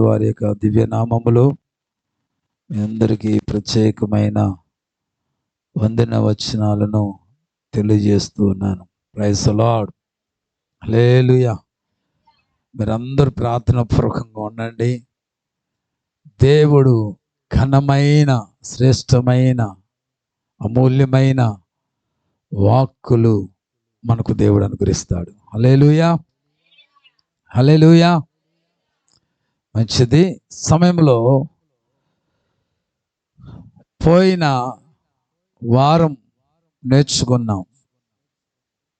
వారి యొక్క దివ్య నామములో మీ అందరికీ ప్రత్యేకమైన వందన వచనాలను తెలియజేస్తూ ఉన్నాను. Praise the Lord. హల్లెలూయా. మీరందరూ ప్రార్థన పూర్వకంగా ఉండండి. దేవుడు ఘనమైన, శ్రేష్టమైన, అమూల్యమైన వాక్కులు మనకు దేవుడు అనుగ్రహిస్తాడు. హల్లెలూయా, హల్లెలూయా. మంచిది. సమయంలో పోయిన వారం నేర్చుకున్నాం.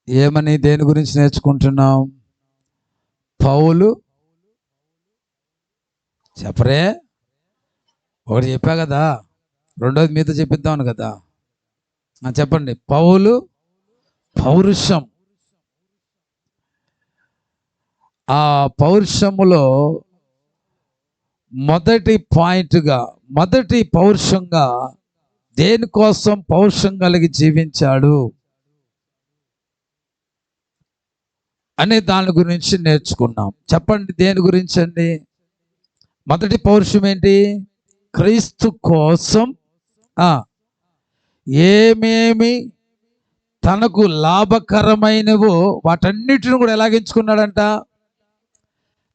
ఏమని, దేని గురించి నేర్చుకుంటున్నాం? పౌలు చెప్పరే, ఒకటి చెప్పా కదా, రెండోది మీతో చెప్పిద్దామని కదా. చెప్పండి. పౌలు పౌరుషం. ఆ పౌరుషములో మొదటి పాయింట్గా, మొదటి పౌరుషంగా దేనికోసం పౌరుషం కలిగి జీవించాడు అనే దాని గురించి నేర్చుకున్నాం. చెప్పండి, దేని గురించి అండి? మొదటి పౌరుషం ఏంటి? క్రీస్తు కోసం ఏమేమి తనకు లాభకరమైనవో వాటన్నిటిని కూడా ఎలాగించుకున్నాడంట?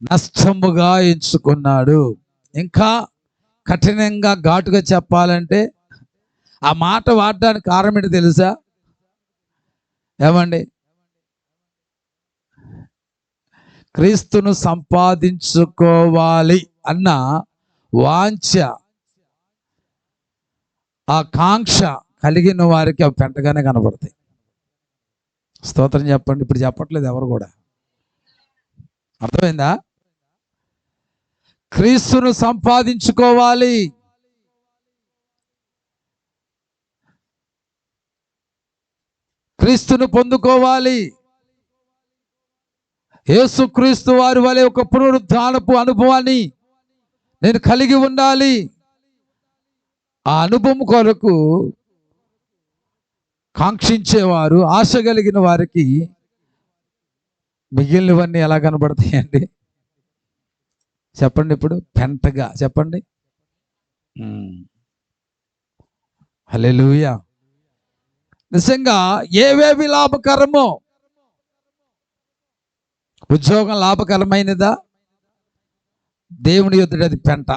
నష్టముగా ఎంచుకున్నాడు. ఇంకా కఠినంగా, ఘాటుగా చెప్పాలంటే ఆ మాట వాడడానికి కారణం ఏంటి తెలుసా? ఏమండి? క్రీస్తును సంపాదించుకోవాలి అన్న వాంఛ, ఆ కాంక్ష కలిగిన వారికి అవి పెంటగానే కనబడతాయి. స్తోత్రం చెప్పండి. ఇప్పుడు చెప్పట్లేదు ఎవరు కూడా. అర్థమైందా? క్రీస్తును సంపాదించుకోవాలి, క్రీస్తును పొందుకోవాలి, యేసుక్రీస్తు వారి వలె ఒక పునరుద్ధానపు అనుభవాన్ని నేను కలిగి ఉండాలి. ఆ అనుభవం కొరకు కాంక్షించేవారు, ఆశ కలిగిన వారికి మిగిలినవన్నీ ఎలా కనబడతాయండి? చెప్పండి. ఇప్పుడు పెంటగా చెప్పండి. హల్లెలూయా. నిజంగా ఏవేవి లాభకరమో, ఉద్యోగం లాభకరమైనదా? దేవుని యొద్ద అది పెంట.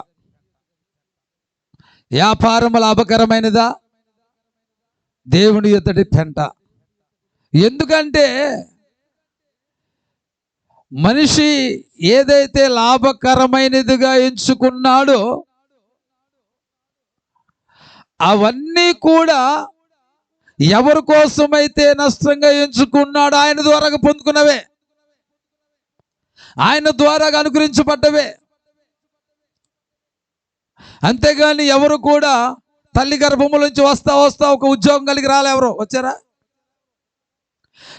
వ్యాపారం లాభకరమైనదా? దేవుని యొద్దటి పెంట. ఎందుకంటే మనిషి ఏదైతే లాభకరమైనదిగా ఎంచుకున్నాడో అవన్నీ కూడా ఎవరి కోసమైతే నష్టంగా ఎంచుకున్నాడో ఆయన ద్వారా పొందుకున్నవే, ఆయన ద్వారా అనుగ్రహించబడ్డవే. అంతేగాని ఎవరు కూడా తల్లి గర్భములోంచి వస్తా ఒక ఉద్యోగం కలిగి రాలే. ఎవరు వచ్చారా?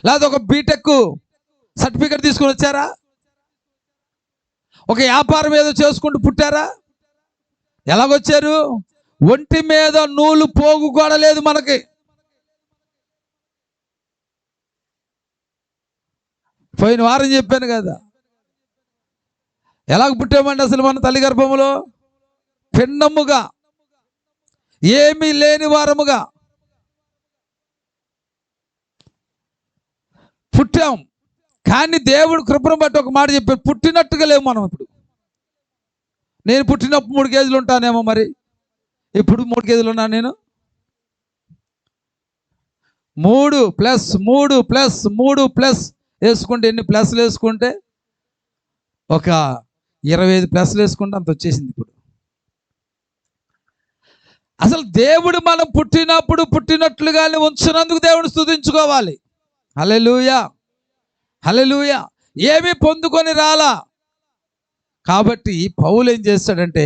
లేదా ఒక బీటెక్ సర్టిఫికెట్ తీసుకుని వచ్చారా? ఒక వ్యాపారం ఏదో చేసుకుంటూ పుట్టారా? ఎలాగొచ్చారు? ఒంటి మీద నూలు పోగు కూడా లేదు మనకి. పోయిన వారం చెప్పాను కదా, ఎలాగ పుట్టామండి అసలు మన తల్లి గర్భములో? పిండముగా, ఏమీ లేని వారముగా పుట్టాం. కానీ దేవుడు కృపను బట్టి ఒక మాట చెప్పాడు, పుట్టినట్టుగా లేవు మనం. ఇప్పుడు నేను పుట్టినప్పుడు 3 కేజీలు ఉంటానేమో, మరి ఇప్పుడు 3 కేజీలు ఉన్నాను నేను. 3 ప్లస్ 3 ప్లస్ 3 ప్లస్ వేసుకుంటే, ఎన్ని ప్లస్లు వేసుకుంటే, ఒక 25 ప్లస్లు వేసుకుంటే అంత వచ్చేసింది. ఇప్పుడు అసలు దేవుడు మనం పుట్టినప్పుడు పుట్టినట్లుగానే ఉంచినందుకు దేవుడిని స్తుతించుకోవాలి. హల్లెలూయా, హల్లెలూయా. ఏమీ పొందుకొని రాలా. కాబట్టి పౌలు ఏం చేస్తాడంటే,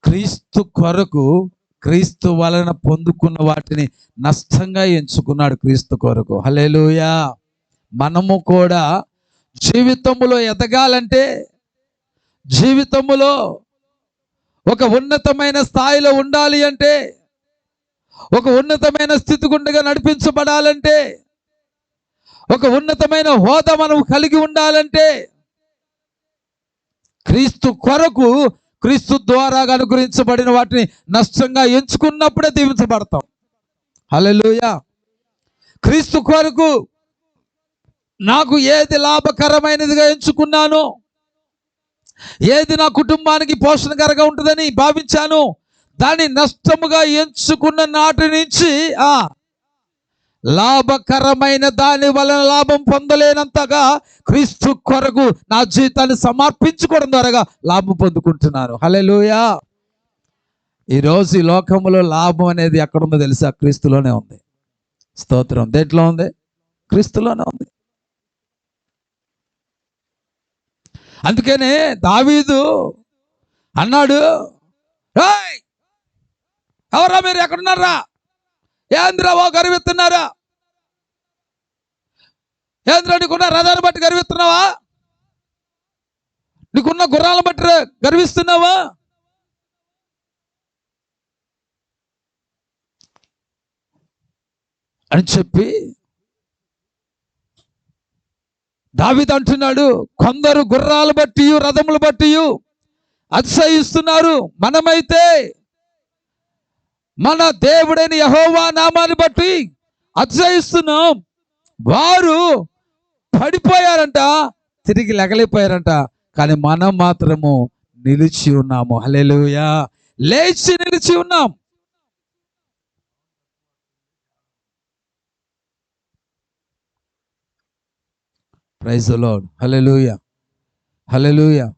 క్రీస్తు కొరకు, క్రీస్తు వలన పొందుకున్న వాటిని నష్టంగా ఎంచుకున్నాడు క్రీస్తు కొరకు. హల్లెలూయా. మనము కూడా జీవితములో ఎదగాలంటే, జీవితములో ఒక ఉన్నతమైన స్థాయిలో ఉండాలి అంటే, ఒక ఉన్నతమైన స్థితి గుండగా నడిపించబడాలంటే, ఒక ఉన్నతమైన హోదా మనం కలిగి ఉండాలంటే క్రీస్తు కొరకు, క్రీస్తు ద్వారా అనుగ్రహించబడిన వాటిని నష్టంగా ఎంచుకున్నప్పుడే దీవించబడతాం. హల్లెలూయా. క్రీస్తు కొరకు నాకు ఏది లాభకరమైనదిగా ఎంచుకున్నాను, ఏది నా కుటుంబానికి పోషణకరంగా ఉంటుందని భావించాను, దాన్ని నష్టముగా ఎంచుకున్న నాటి నుంచి లాభకరమైన దాని వలన లాభం పొందలేనంతగా క్రీస్తు కొరకు నా జీవితాన్ని సమర్పించుకోవడం ద్వారా లాభం పొందుకుంటున్నాను. హల్లెలూయా. ఈరోజు ఈ లోకంలో లాభం అనేది ఎక్కడుందో తెలుసా? క్రీస్తులోనే ఉంది. స్తోత్రం. దేంట్లో ఉంది? క్రీస్తులోనే ఉంది. అందుకనే దావీదు అన్నాడు, ఎవరా మీరు, ఎక్కడున్నారా? ఏంద్రా ఓ గర్విస్తున్నారా? ఏంద్రా నీకున్న రథాన్ని బట్టి గర్విస్తున్నావా? నీకున్న గుర్రాలను బట్టి గర్విస్తున్నావా? అని చెప్పి దావీదు అంటున్నాడు, కొందరు గుర్రాలు బట్టి రథములు బట్టి అతిశయిస్తున్నారు, మనమైతే మన దేవుడైన యెహోవా నామాన్ని బట్టి అతిశయిస్తున్నాం. వారు పడిపోయారంట, తిరిగి లెగలిపోయారంట, కానీ మనం మాత్రము నిలిచి ఉన్నాము. హల్లెలూయా. లేచి నిలిచి ఉన్నాం. Praise the Lord. హల్లెలూయా. హల్లెలూయా.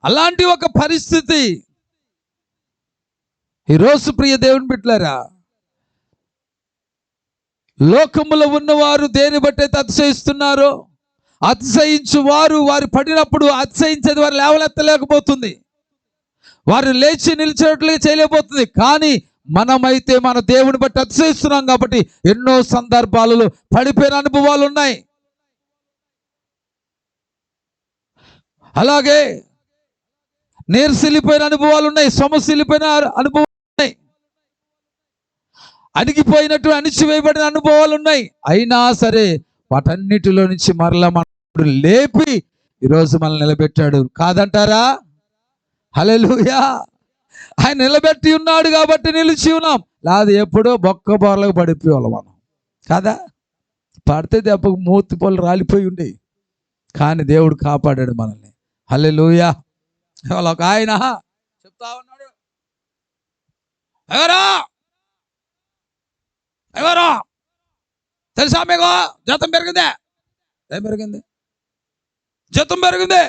అలాంటి ఒక పరిస్థితి ఈరోజు ప్రియ దేవుని బిడ్డలారా, లోకములో ఉన్నవారు దేని బట్టి అతిశయిస్తున్నారో, అతిశయించు వారు పడినప్పుడు అతిశయించేది వారు లేవలెత్తలేకపోతుంది, వారు లేచి నిలిచేట్లుగా చేయలేకపోతుంది. కానీ మనమైతే మన దేవుని బట్టి అతిశయిస్తున్నాం కాబట్టి ఎన్నో సందర్భాలలో పడిపోయిన అనుభవాలు ఉన్నాయి. అలాగే నీరసిల్లిపోయిన అనుభవాలు ఉన్నాయి, సొమ్మసిల్లిపోయిన అనుభవాలు ఉన్నాయి, అణిగిపోయినట్టు అణిచివేయబడిన అనుభవాలు ఉన్నాయి. అయినా సరే వాటన్నిటిలో నుంచి మరలా మన లేపి ఈరోజు మనల్ని నిలబెట్టాడు. కాదంటారా? హల్లెలూయా. ఆయన నిలబెట్టి ఉన్నాడు కాబట్టి నిలిచి ఉన్నాం. లేదు ఎప్పుడో బొక్క బోర్లకు పడిపోయేవాళ్ళం మనం కదా. పడితే దెబ్బకు మూతి పళ్ళు రాలిపోయి ఉండే, కానీ దేవుడు కాపాడాడు మనల్ని. హల్లెలూయా. ఒక ఆయన చెప్తా ఉన్నాడు, ఎవరో తెలుసా మీకు జీతం పెరిగిందే? ఏం పెరిగింది? జీతం పెరిగింది.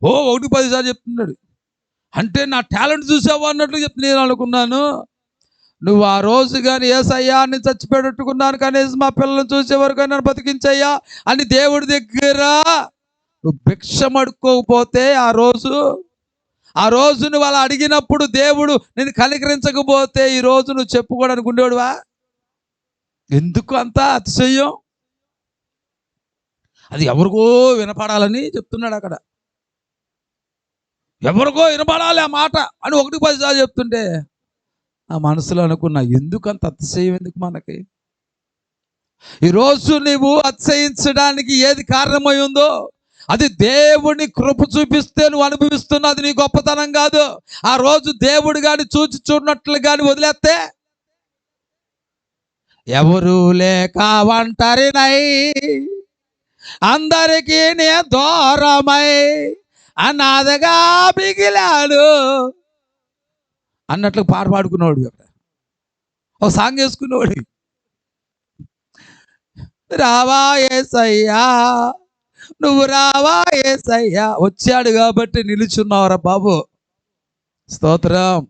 1-10 సార్లు చెప్తున్నాడు. అంటే నా టాలెంట్ చూసావా అన్నట్లు చెప్తే నేను అనుకున్నాను, నువ్వు ఆ రోజు కానీ యేసయ్యా అని చచ్చిపెట్టుకున్నాను, కనీసం మా పిల్లలను చూసేవారు కానీ నన్ను బతికించయ్యా అని దేవుడి దగ్గర నువ్వు భిక్షం అడుక్కోకపోతే ఆ రోజు నువ్వు అలా అడిగినప్పుడు దేవుడు నేను కనికరించకపోతే ఈ రోజు నువ్వు చెప్పుకోవడానికి ఉండేవాడువా? ఎందుకు అంత అతిశయం? అది ఎవరికో వినపడాలని చెప్తున్నాడు అక్కడ. ఎవరికో వినపడాలి ఆ మాట అని 1-10 సార్లు చెప్తుంటే ఆ మనసులో అనుకున్నా, ఎందుకు అంత అతిశయం ఎందుకు మనకి? ఈరోజు నీవు అతిశయించడానికి ఏది కారణమై ఉందో అది దేవుని కృప చూపిస్తే నువ్వు అనుభవిస్తున్నది నీ గొప్పతనం కాదు. ఆ రోజు దేవుడు కానీ చూడనట్లు కానీ వదిలేస్తే, ఎవరు లేక ఒంటరినై అందరికీ నే దూరమై అనాథగా మిగిలాడు అన్నట్లు పాట పాడుకున్నాడు. ఒక సాంగ్ వేసుకున్నాడు, రావా యేసయ్యా నువ్వు రావా యేసయ్యా. వచ్చాడు కాబట్టి నిలుచున్నావురా బాబు. స్తోత్రం.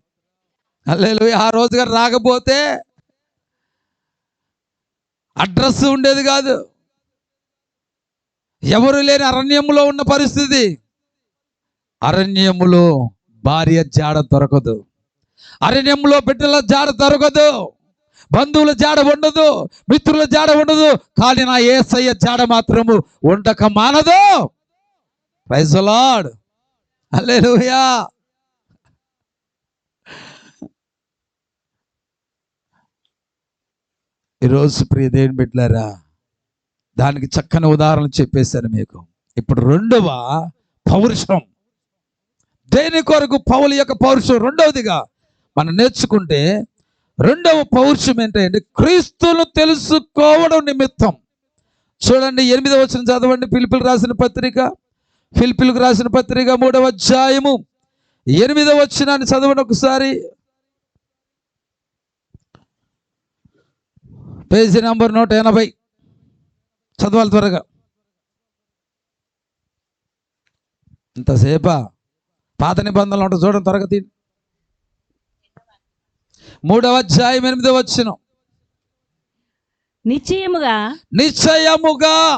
హల్లెలూయా. ఆ రోజు గారు రాకపోతే అడ్రస్ ఉండేది కాదు. ఎవరు లేని అరణ్యములో ఉన్న పరిస్థితి. అరణ్యములో భార్య జాడ దొరకదు, అరణ్యంలో బిడ్డల జాడ దొరకదు, బంధువుల జాడ ఉండదు, మిత్రుల జాడ ఉండదు, కానీ నా యేసయ్య జాడ మాత్రము ఉండక మానదు. Praise the Lord. హల్లెలూయా. ఈరోజు ప్రియ దేవుని బిడ్డలారా, దానికి చక్కని ఉదాహరణ చెప్పేశాను మీకు. ఇప్పుడు రెండవ పౌరుషం, దేని కొరకు పౌలు యొక్క పౌరుషం రెండవదిగా మనం నేర్చుకుంటే, రెండవ పౌరుషం ఏంటంటే క్రీస్తును తెలుసుకోవడం నిమిత్తం. చూడండి 8వ వచనం చదవండి. ఫిలిప్పీలకు రాసిన పత్రిక 3వ అధ్యాయము 8వ వచనాన్ని చదవండి ఒకసారి. పేజీ నంబర్ 180 చదవాలి త్వరగా. ఇంతసేపా పాత నిబంధనలు ఉంటుంది, చూడండి త్వరగా తీయండి. 3వ అధ్యాయం 8వ వచనం. నిశ్చయముగా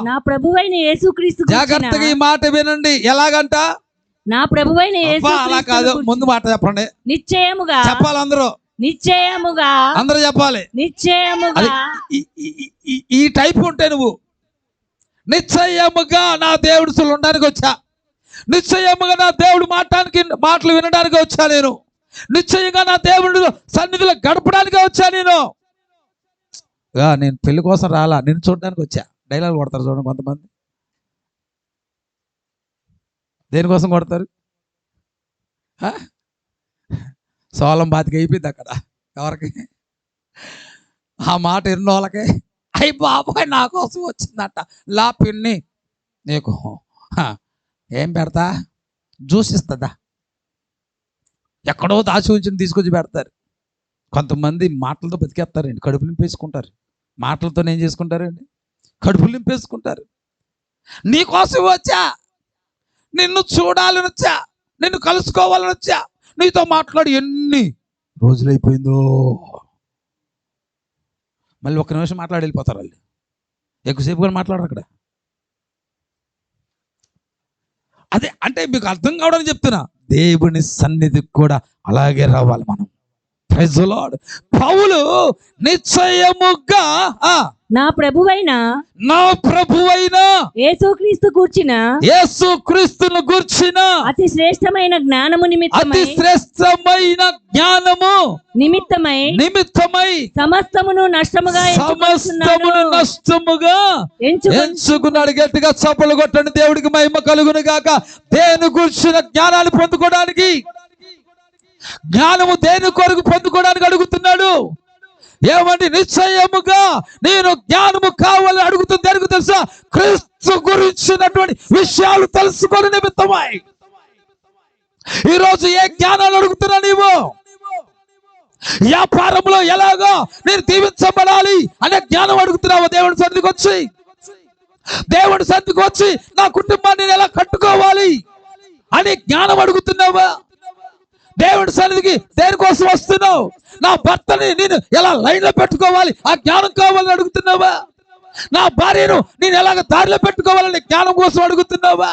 నా ప్రభువైన యేసుక్రీస్తు. జాగ్రత్తగా ఈ మాట వినండి. ఎలాగంట? నా ప్రభువైన యేసుక్రీస్తు. అలా కాదు, ముందు మాట చెప్పండి. నిశ్చయముగా చెప్పాలి అందరూ. నిశ్చయముగా అందరూ చెప్పాలి. నిశ్చయముగా ఈ టైప్ ఉంటే నువ్వు నిశ్చయముగా నా దేవుడు ఉండడానికి వచ్చా, నిశ్చయముగా నా దేవుడు మాటలు వినడానికి వచ్చా, నేను నిశ్చయంగా నా దేవుడు సన్నిధిలో గడపడానికి వచ్చా, నేను పెళ్లి కోసం రాలా, నేను చూడడానికి వచ్చా. డైలాగ్ కొడతారు చూడండి కొంతమంది. దేనికోసం కొడతారు? సోలం బాతికి అయిపోయింది అక్కడ. ఎవరికి? ఆ మాట ఎన్నో వాళ్ళకి. అయ్యి బాబాయ్ నా కోసం వచ్చిందట. లా పిన్ని నీకు ఏం పెడతా, జ్యూస్ ఇస్తుందా, ఎక్కడో దాచి ఉంచి తీసుకొచ్చి పెడతారు. కొంతమంది మాటలతో బతికేస్తారండి, కడుపు నింపేసుకుంటారు. మాటలతో ఏం చేసుకుంటారండి? కడుపులు నింపేసుకుంటారు. నీకోసం వచ్చా, నిన్ను చూడాలని వచ్చా, నిన్ను కలుసుకోవాలని వచ్చా, నీతో మాట్లాడి ఎన్ని రోజులైపోయిందో. మళ్ళీ 1 నిమిషం మాట్లాడి వెళ్ళిపోతారు వాళ్ళు. ఎక్కువసేపు కూడా మాట్లాడరు అక్కడ. అదే అంటే మీకు అర్థం కావడానికి చెప్తున్నా. దేవుని సన్నిధికి కూడా అలాగే రావాలి మనం. Praise the lord. పౌలు నిశ్చయముగా నా ప్రభువైన యేసుక్రీస్తును గూర్చిన అతి శ్రేష్టమైన జ్ఞానము నిమిత్తమై సమస్తమును నష్టముగా ఎంచుకున్నాడు. గట్టిగా చప్పలు కొట్టండి. దేవుడికి మహిమ కలుగును గాక. దేని గూర్చిన జ్ఞానాన్ని పొందుకోవడానికి, జ్ఞానము దేని కొరకు పొందుకోవడానికి అడుగుతున్నాడు. ఏమంటే నిశ్చయముగా నేను జ్ఞానము కావాలని అడుగుతుంది. దేనికి తెలుసా? క్రీస్తు గురించినటువంటి విషయాలు తెలుసుకొని నిమిత్తమై. ఈరోజు ఏ జ్ఞానాలు అడుగుతున్నా నీవు? వ్యాపారంలో ఎలాగో నేను దీవించబడాలి అనే జ్ఞానం అడుగుతున్నావు. దేవుడి సన్నిధికి వచ్చి నా కుటుంబాన్ని నేను ఎలా కట్టుకోవాలి అనే జ్ఞానం అడుగుతున్నావా? దేవుడి సన్నిధికి దేనికోసం వస్తున్నావు? నా భర్తని నేను ఎలా లైన్లో పెట్టుకోవాలి ఆ జ్ఞానం కావాలని అడుగుతున్నావా? నా భార్యను నేను ఎలాగ దారిలో పెట్టుకోవాలని జ్ఞానం కోసం అడుగుతున్నావా?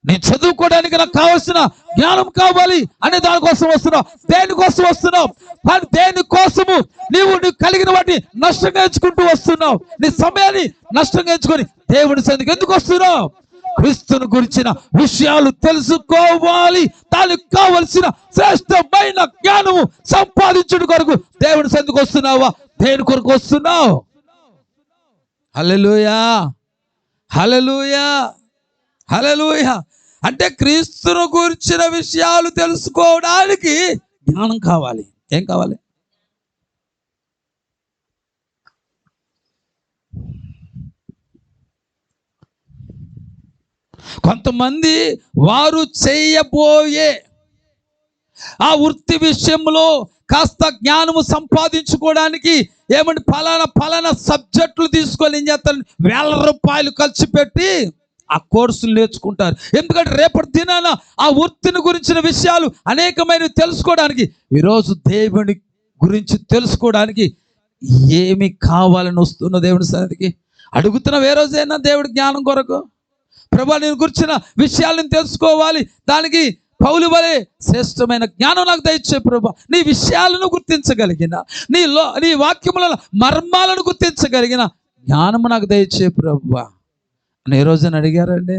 నేను చదువుకోవడానికి నాకు కావాల్సిన జ్ఞానం కావాలి అనే దానికోసం వస్తున్నావు. దేనికోసం వస్తున్నావు? కానీ దేనికోసము నీవు కలిగిన వాటిని నష్టంగా ఎంచుకుంటూ వస్తున్నావు. నీ సమయాన్ని నష్టంగా ఎంచుకొని దేవుడి సన్నిధికి ఎందుకు వస్తున్నావు? క్రీస్తును గురించిన విషయాలు తెలుసుకోవాలి. దానికి కావలసిన శ్రేష్టమైన జ్ఞానము సంపాదించుట కొరకు దేవుని సన్నిధికి వస్తున్నావా? దేని కొరకు వస్తున్నావు? హల్లెలూయా, హల్లెలూయా, హల్లెలూయా. అంటే క్రీస్తును గురించిన విషయాలు తెలుసుకోవడానికి జ్ఞానం కావాలి. ఏం కావాలి? కొంతమంది వారు చేయబోయే ఆ వృత్తి విషయంలో కాస్త జ్ఞానము సంపాదించుకోవడానికి ఏమంటే ఫలానా సబ్జెక్టులు తీసుకొని ఏం చేస్తారు? ₹1000 ఖర్చు పెట్టి ఆ కోర్సులు నేర్చుకుంటారు. ఎందుకంటే రేపటి దినాన ఆ వృత్తిని గురించిన విషయాలు అనేకమైనవి తెలుసుకోవడానికి, ఈరోజు దేవుని గురించి తెలుసుకోవడానికి ఏమి కావాలని వస్తున్న దేవుని సన్నిధికి అడుగుతున్నావు. ఏ రోజైనా దేవుడి జ్ఞానం కొరకు, ప్రభా నేను గురించిన విషయాలను తెలుసుకోవాలి, దానికి పౌలు వలె శ్రేష్టమైన జ్ఞానం నాకు దయచే ప్రభా, నీ విషయాలను గుర్తించగలిగిన, నీ వాక్యముల మర్మాలను గుర్తించగలిగిన జ్ఞానము నాకు దయచే ప్రభా అని ఏ రోజైనా అడిగారండి?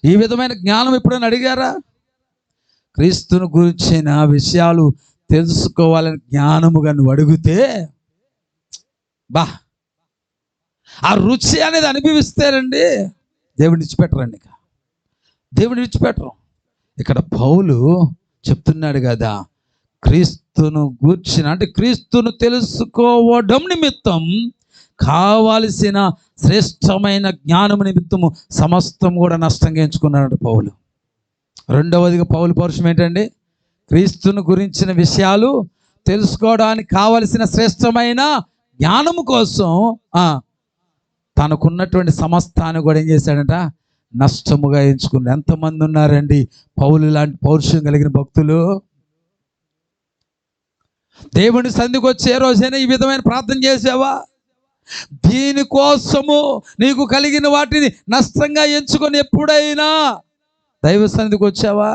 ఈ విధమైన జ్ఞానం ఎప్పుడైనా అడిగారా? క్రీస్తుని గురించిన విషయాలు తెలుసుకోవాలని జ్ఞానముగా నువ్వు అడిగితే ఆ రుచి అనేది అనుభవిస్తారండి దేవుడిని విడిచిపెట్టరండి. ఇక దేవుడిని విడిచిపెట్టరు. ఇక్కడ పౌలు చెప్తున్నాడు కదా, క్రీస్తును గూర్చిన అంటే క్రీస్తును తెలుసుకోవడం నిమిత్తం కావలసిన శ్రేష్టమైన జ్ఞానము నిమిత్తము సమస్తం కూడా నష్టంగా ఎంచుకున్నాడు పౌలు. రెండవదిగా పౌలు పౌరుషం ఏంటండి? క్రీస్తును గురించిన విషయాలు తెలుసుకోవడానికి కావలసిన శ్రేష్టమైన జ్ఞానము కోసం తనకున్నటువంటి సమస్తాన్ని కూడా ఏం చేశాడంట? నష్టముగా ఎంచుకున్నాడు. ఎంతమంది ఉన్నారండి పౌలు లాంటి పౌరుషం కలిగిన భక్తులు? దేవుని సన్నిధికి వచ్చి ఏ రోజైనా ఈ విధమైన ప్రార్థన చేసావా? దీనికోసము నీకు కలిగిన వాటిని నష్టంగా ఎంచుకొని ఎప్పుడైనా దైవ సన్నిధికి వచ్చావా?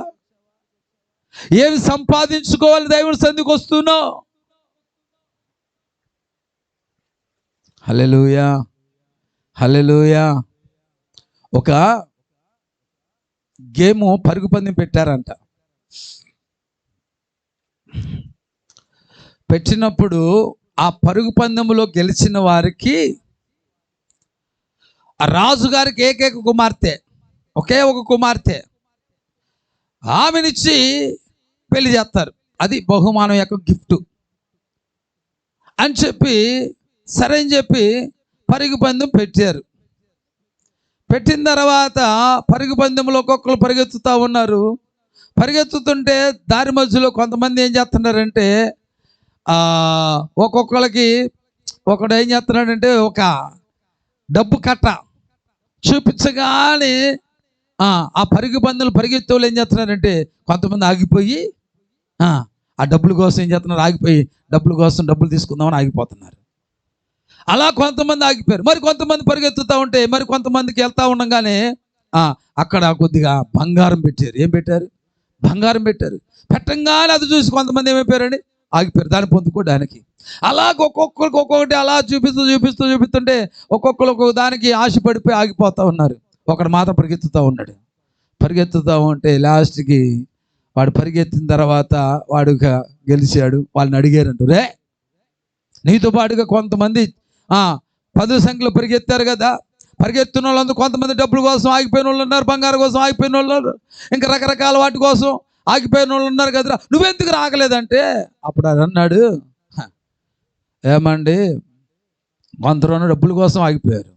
ఏమి సంపాదించుకోవాలి దేవుని సన్నిధికి వస్తున్నావు? హల్లెలూయా, హల్లెలూయా. ఒక గేము పరుగు పందెం పెట్టారంట. పెట్టినప్పుడు ఆ పరుగు పందెంలో గెలిచిన వారికి ఆ రాజుగారికి ఏకైక కుమార్తె, ఒకే ఒక కుమార్తె, ఆమెనిచ్చి పెళ్లి చేస్తారు. అది బహుమానం యొక్క గిఫ్ట్ అని చెప్పి సరే అని చెప్పి పరుగు పందెం పెట్టారు. పెట్టిన తర్వాత పరుగు పందెంలో ఒక్కొక్కరు పరిగెత్తుతూ ఉన్నారు. పరిగెత్తుతుంటే దారి మధ్యలో కొంతమంది ఏం చేస్తున్నారంటే ఒక్కొక్కరికి ఒకడు ఏం చేస్తున్నాడంటే ఒక డబ్బు కట్ట చూపించగానే ఆ పరుగు పందెంలు పరిగెత్తే వాళ్ళు ఏం చేస్తున్నారంటే కొంతమంది ఆగిపోయి ఆ డబ్బుల కోసం ఏం చేస్తున్నారు? ఆగిపోయి డబ్బుల కోసం డబ్బులు తీసుకుందామని ఆగిపోతున్నారు. అలా కొంతమంది ఆగిపోయారు. మరి కొంతమంది పరిగెత్తుతూ ఉంటే మరి కొంతమందికి వెళ్తూ ఉండగానే అక్కడ కొద్దిగా బంగారం పెట్టారు. ఏం పెట్టారు? బంగారం పెట్టారు. పెట్టంగానే అది చూసి కొంతమంది ఏమైపోయారండి? ఆగిపోయారు దాన్ని పొందుకోవడానికి. అలాగ ఒక్కొక్కరికి ఒక్కొక్కటి అలా చూపిస్తుంటే ఒక్కొక్కరు ఒక్కొక్క దానికి ఆశపడిపోయి ఆగిపోతూ ఉన్నారు. ఒకడు మాత్రం పరిగెత్తుతూ ఉన్నాడు. పరిగెత్తుతూ ఉంటే లాస్ట్కి వాడు పరిగెత్తిన తర్వాత వాడు గెలిచాడు. వాళ్ళని అడిగారంట, రే నీతో పాటుగా కొంతమంది 10 సంఖ్యలో పరిగెత్తారు కదా, పరిగెత్తున్న వాళ్ళందరూ కొంతమంది డబ్బుల కోసం ఆగిపోయిన వాళ్ళు ఉన్నారు, బంగారం కోసం ఆగిపోయిన వాళ్ళు ఉన్నారు, ఇంకా రకరకాల వాటి కోసం ఆగిపోయిన వాళ్ళు ఉన్నారు కదరా, నువ్వెందుకు రాగలేదంటే అప్పుడు అది అన్నాడు, ఏమండి కొంతమంది డబ్బుల కోసం ఆగిపోయారు,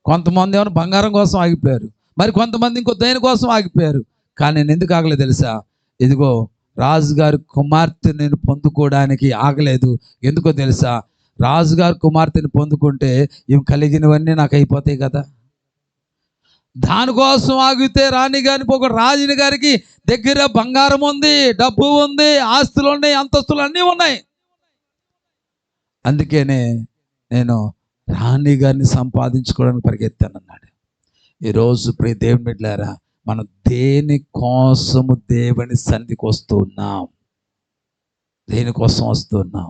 కొంతమంది ఏమైనా బంగారం కోసం ఆగిపోయారు, మరి కొంతమంది ఇంకో దేని కోసం ఆగిపోయారు, కానీ నేను ఎందుకు ఆగలేదు తెలుసా? ఇదిగో రాజుగారి కుమార్తె నేను పొందుకోవడానికి ఆగలేదు. ఎందుకో తెలుసా? రాజుగారి కుమార్తెని పొందుకుంటే ఇవి కలిగినవన్నీ నాకు అయిపోతాయి కదా. దానికోసం ఆగితే రాణి గారిని ఒక రాజుని గారికి దగ్గర బంగారం ఉంది, డబ్బు ఉంది, ఆస్తులు ఉన్నాయి, అంతస్తులు అన్నీ ఉన్నాయి. అందుకనే నేను రాణి గారిని సంపాదించుకోవడానికి పరిగెత్తాను అన్నాడు. ఈరోజు ప్రియ దేవుని బిడ్డలారా, మనం దేని కోసము దేవుని సన్నిధికి వస్తున్నాం? దేనికోసం వస్తున్నాం?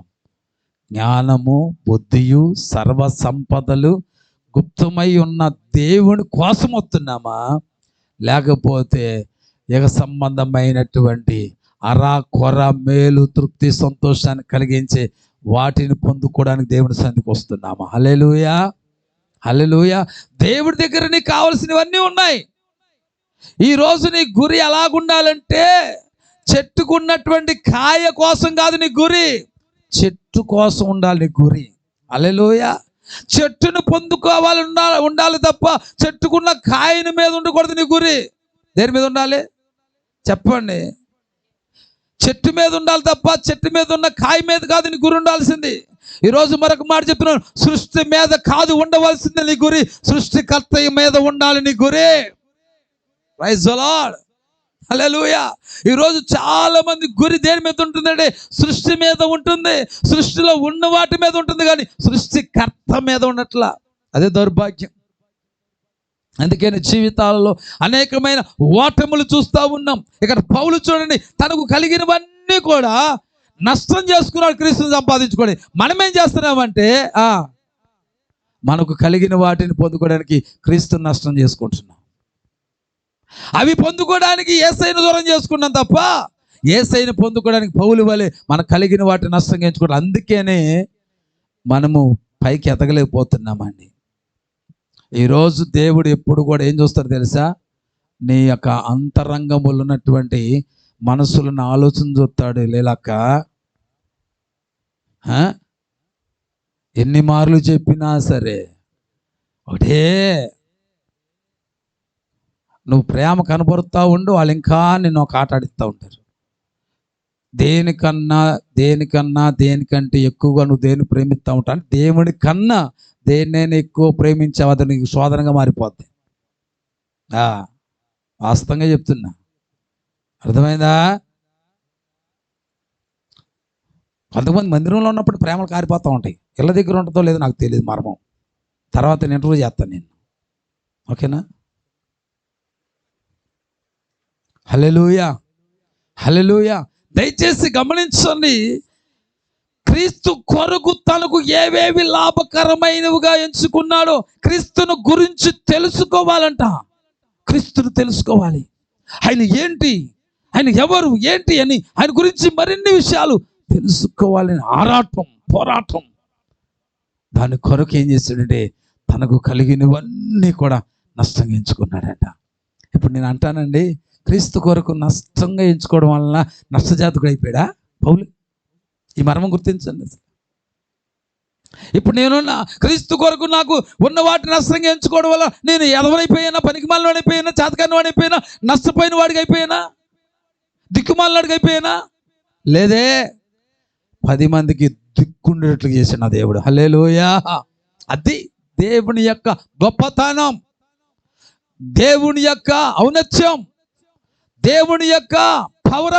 జ్ఞానము, బుద్ధియు, సర్వ సంపదలు గుప్తమై ఉన్న దేవుని కోసం వస్తున్నామా? లేకపోతే ఇక సంబంధమైనటువంటి అరా కొర మేలు, తృప్తి, సంతోషాన్ని కలిగించే వాటిని పొందుకోవడానికి దేవుని సన్నిధికి వస్తున్నామా? హల్లెలూయా, హల్లెలూయా. దేవుడి దగ్గర నీకు కావలసినవన్నీ ఉన్నాయి. ఈరోజు నీ గురి ఎలాగుండాలంటే చెట్టుకున్నటువంటి కాయ కోసం కాదు నీ గురి, చెట్టు కోసం ఉండాలి నీ గురి. హల్లెలూయా. చెట్టును పొందుకోవాలి ఉండాలి తప్ప చెట్టుకున్న కాయని మీద ఉండకూడదు నీ గురి. దేని మీద ఉండాలి చెప్పండి? చెట్టు మీద ఉండాలి తప్ప చెట్టు మీద ఉన్న కాయ మీద కాదు నీ గురి ఉండాల్సింది. ఈరోజు మరొక మాట చెప్తున్నాను, సృష్టి మీద కాదు ఉండవలసింది నీ గురి, సృష్టికర్త మీద ఉండాలి నీ గురి. Praise the Lord, hallelujah. ఈరోజు చాలా మంది గురి దేని మీద ఉంటుందంటే సృష్టి మీద ఉంటుంది, సృష్టిలో ఉన్న వాటి మీద ఉంటుంది, కానీ సృష్టికర్త మీద ఉండట్లా. అదే దౌర్భాగ్యం. అందుకని జీవితాలలో అనేకమైన ఓటములు చూస్తూ ఉన్నాం. ఇక్కడ పౌలు చూడండి, తనకు కలిగినవన్నీ కూడా నష్టం చేసుకున్నాడు క్రీస్తుని సంపాదించుకోండి. మనం ఏం చేస్తున్నామంటే మనకు కలిగిన వాటిని పొందుకోవడానికి క్రీస్తుని నష్టం చేసుకుంటున్నాం. అవి పొందుకోవడానికి యేసయ్యను దూరం చేసుకున్నాం తప్ప యేసయ్యను పొందుకోవడానికి పౌలు వలె మనకు కలిగిన వాటిని నష్టం ఎంచుకోవడం. అందుకనే మనము పైకి ఎదగలేకపోతున్నామండి. ఈరోజు దేవుడు ఎప్పుడు కూడా ఏం చూస్తాడు తెలుసా? నీ యొక్క అంతరంగములు ఉన్నటువంటి మనసులను ఆలోచన చూస్తాడు. లేలక్క ఎన్ని మార్లు చెప్పినా సరే ఒకటే, నువ్వు ప్రేమ కనపరుస్తూ ఉండు, వాళ్ళు ఇంకా నిన్ను ఒక ఆట ఆడిస్తూ ఉంటారు. దేనికంటే ఎక్కువగా నువ్వు దేన్ని ప్రేమిస్తూ ఉంటావు అంటే దేవుని కన్నా దేన్నైనా ఎక్కువ ప్రేమించావు, అది నీకు శోధనగా మారిపోద్ది. వాస్తవంగా చెప్తున్నా, అర్థమైందా? కొంతమంది మందిరంలో ఉన్నప్పుడు ప్రేమలు కారిపోతూ ఉంటాయి. ఇళ్ళ దగ్గర ఉంటుందో లేదో నాకు తెలియదు, మర్మం. తర్వాత నేను ఇంటర్వ్యూ చేస్తాను నేను, ఓకేనా? హల్లెలూయా, హల్లెలూయా. దయచేసి గమనించండి, క్రీస్తు కొరకు తనకు ఏవేవి లాభకరమైనవిగా ఎంచుకున్నాడో క్రీస్తును గురించి తెలుసుకోవాలంట. క్రీస్తును తెలుసుకోవాలి. ఆయన ఏంటి, ఆయన ఎవరు, ఏంటి అని ఆయన గురించి మరిన్ని విషయాలు తెలుసుకోవాలని ఆరాటం, పోరాటం. దాని కొరకు ఏం చేశాడంటే తనకు కలిగినవన్నీ కూడా నష్టంగా ఎంచుకున్నాడంట. ఇప్పుడు నేను అంటానండి, క్రీస్తు కొరకు నష్టంగా ఎంచుకోవడం వలన నష్టజాతకుడు అయిపోయాడా పౌలు? ఈ మర్మం గుర్తించండి. ఇప్పుడు నేను క్రీస్తు కొరకు నాకు ఉన్న వాటిని నష్టంగా ఎంచుకోవడం వల్ల నేను ఎదవనైపోయినా, పనికిమాలిన వాడిపోయినా, చేతకాని వాడిపోయినా, నష్టపోయిన వాడికి అయిపోయినా, దిక్కుమాలినాడికి అయిపోయినా? లేదే, 10 మందికి దిక్కుండేట్లు చేసిన దేవుడు. హల్లెలూయా. అది దేవుని యొక్క గొప్పతనం, దేవుని యొక్క ఔన్నత్యం, దేవుని యొక్క పవర్.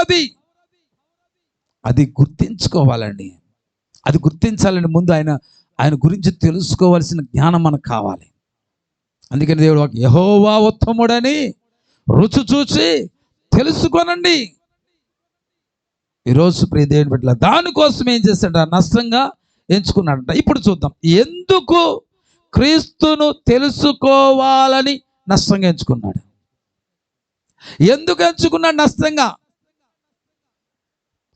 అది గుర్తించుకోవాలండి. అది గుర్తించాలని ముందు ఆయన గురించి తెలుసుకోవాల్సిన జ్ఞానం మనకు కావాలి. అందుకని దేవుడు యెహోవా ఉత్తముడని రుచి చూసి తెలుసుకోనండి. ఈరోజు ప్రియ దేవుని బిడ్డల, దానికోసం ఏం చేశాడంట? నష్టంగా ఎంచుకున్నాడంట. ఇప్పుడు చూద్దాం, ఎందుకు క్రీస్తును తెలుసుకోవాలని నష్టంగా ఎంచుకున్నాడు? ఎందుకు ఎంచుకున్నాడు నష్టంగా?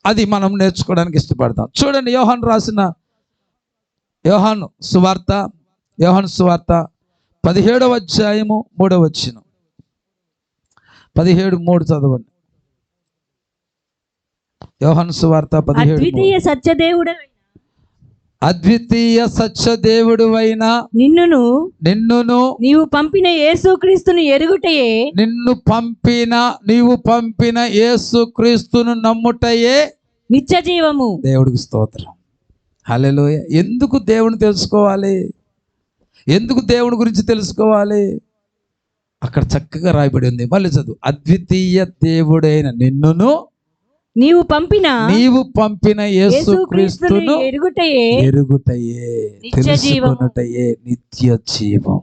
అది మనం నేర్చుకోవడానికి ఇష్టపడతాం. చూడండి, యోహాను సువార్త 17వ అధ్యాయము 3వ వచనం. 17:3 చదవండి. యోహాను సువార్త 17:3. అద్వితీయ సత్యదేవుడువైన నిన్నును నీవు పంపిన యేసుక్రీస్తును ఎరుగుటయే, నీవు పంపిన యేసుక్రీస్తును నమ్ముటయే నిత్య జీవము. దేవుడికి స్తోత్రం. హల్లెలూయా. ఎందుకు దేవుని తెలుసుకోవాలి? ఎందుకు దేవుని గురించి తెలుసుకోవాలి? అక్కడ చక్కగా రాయబడి ఉంది. మళ్ళీ చదువు. అద్వితీయ దేవుడైన నిన్నును నీవు పంపిన యేసుక్రీస్తును ఎరుగుటయే, తెలుసుకొనుటయే నిత్య జీవం.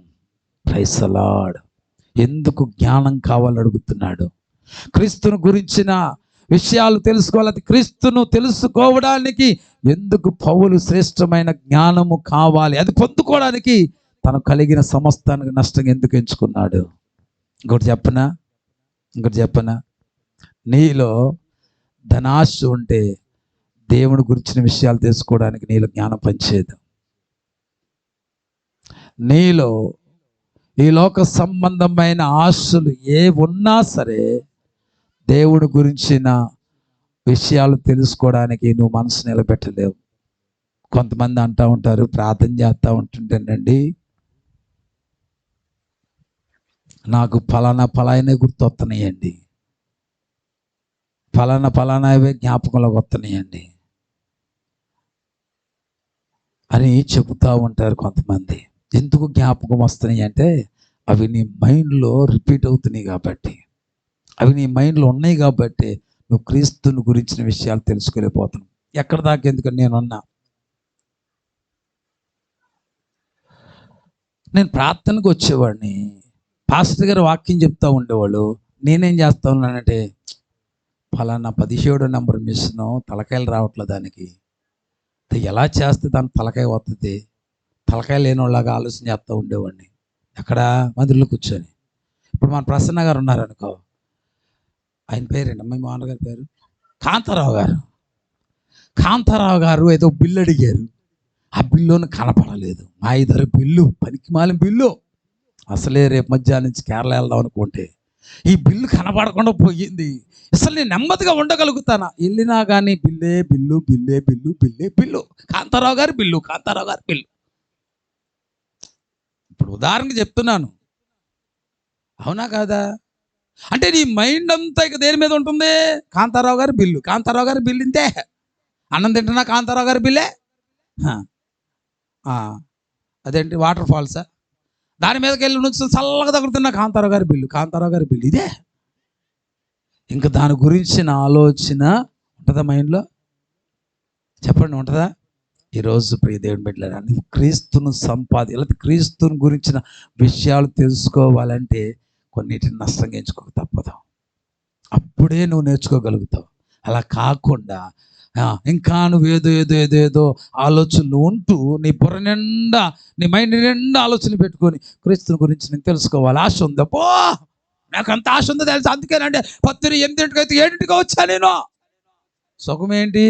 Praise the Lord. ఎందుకు జ్ఞానం కావాలని అడుగుతున్నాడు? క్రీస్తును గురించిన విషయాలు తెలుసుకోవాలి. క్రీస్తును తెలుసుకోవడానికి ఎందుకు పౌలు శ్రేష్టమైన జ్ఞానము కావాలి? అది పొందుకోవడానికి తను కలిగిన సమస్తానికి నష్టంగా ఎందుకు ఎంచుకున్నాడు? ఇంకోటి చెప్పనా? నీలో ధనాశ ఉంటే దేవుని గురించిన విషయాలు తెలుసుకోవడానికి నీలో జ్ఞానం పనిచేయదు. నీలో ఈ లోక సంబంధమైన ఆశలు ఏ ఉన్నా సరే దేవుడి గురించిన విషయాలు తెలుసుకోవడానికి నువ్వు మనసు నిలబెట్టలేవు. కొంతమంది అంటూ ఉంటారు, ప్రార్థన చేస్తూ ఉంటుంటేనండి నాకు ఫలానా గుర్తొస్తున్నాయండి, ఫలానావే జ్ఞాపకంలోకి వస్తున్నాయండి అని చెబుతూ ఉంటారు కొంతమంది. ఎందుకు జ్ఞాపకం వస్తున్నాయి అంటే అవి నీ మైండ్లో రిపీట్ అవుతున్నాయి కాబట్టి, అవి నీ మైండ్లో ఉన్నాయి కాబట్టి నువ్వు క్రీస్తుని గురించిన విషయాలు తెలుసుకోలేకపోతున్నావు. ఎక్కడ దాకా? ఎందుకని నేను ప్రార్థనకు వచ్చేవాడిని, పాస్టర్ గారు వాక్యం చెప్తూ ఉండేవాళ్ళు. నేనేం చేస్తా ఉన్నానంటే, ఫలానా 17వ నెంబర్ మిషన్ తలకాయలు రావట్లేదు, దానికి ఎలా చేస్తే దాని తలకాయ వస్తుంది, తలకాయ లేనిలాగా ఆలోచన చేస్తూ ఉండేవాడిని. ఎక్కడ? మందిరంలో కూర్చొని. ఇప్పుడు మన ప్రసన్న గారు ఉన్నారనుకో, ఆయన పేరేంటి, మీ మోహన్ గారి పేరు కాంతారావు గారు ఏదో బిల్లు అడిగారు. ఆ బిల్లును కనపడలేదు. మా ఇద్దరు బిల్లు, పనికి మాలిన బిల్లు. అసలే రేపు మధ్యాహ్నం నుంచి కేరళ వెళ్దాం అనుకుంటే ఈ బిల్లు కనబడకుండా పోయింది. అసలు నేను నెమ్మదిగా ఉండగలుగుతానా? వెళ్ళినా కానీ బిల్లే బిల్లు, బిల్లే బిల్లు, బిల్లే బిల్లు. కాంతారావు గారి బిల్లు, కాంతారావు గారి బిల్లు. ఇప్పుడు ఉదాహరణకి చెప్తున్నాను, అవునా కాదా? అంటే నీ మైండ్ అంతా ఇక దేని మీద ఉంటుంది? కాంతారావు గారి బిల్లు, కాంతారావు గారి బిల్లు. ఇంతే. అన్నం తింటున్నా కాంతారావు గారి బిల్లే. అదేంటి వాటర్ ఫాల్సా, దాని మీదకి వెళ్ళి నుంచి చల్లగా తగులుతున్నా కాంతారావు గారి బిల్లు, కాంతారావు గారి బిల్లు. ఇదే ఇంకా దాని గురించిన ఆలోచన ఉంటుందా మైండ్లో? చెప్పండి, ఉంటుందా? ఈరోజు ప్రియ దేవుని బిడ్డలారా, నువ్వు క్రీస్తును లేకపోతే క్రీస్తుని గురించిన విషయాలు తెలుసుకోవాలంటే కొన్నిటిని నష్టంగా ఎంచుకోక తప్పదు. అప్పుడే నువ్వు నేర్చుకోగలుగుతావు. అలా కాకుండా ఇంకా నువ్వు ఏదో ఏదో ఏదో ఏదో ఆలోచనలు ఉంటూ నీ బుర్ర నిండా, నీ మైండ్ నిండా ఆలోచనలు పెట్టుకొని క్రీస్తుని గురించి నేను తెలుసుకోవాలి ఆశ ఉందా? పో, నాకు అంత ఆశ ఉందో తెలుసు. అందుకేనంటే 8:08 7ంటికి వచ్చా నేను. సుఖమేంటి?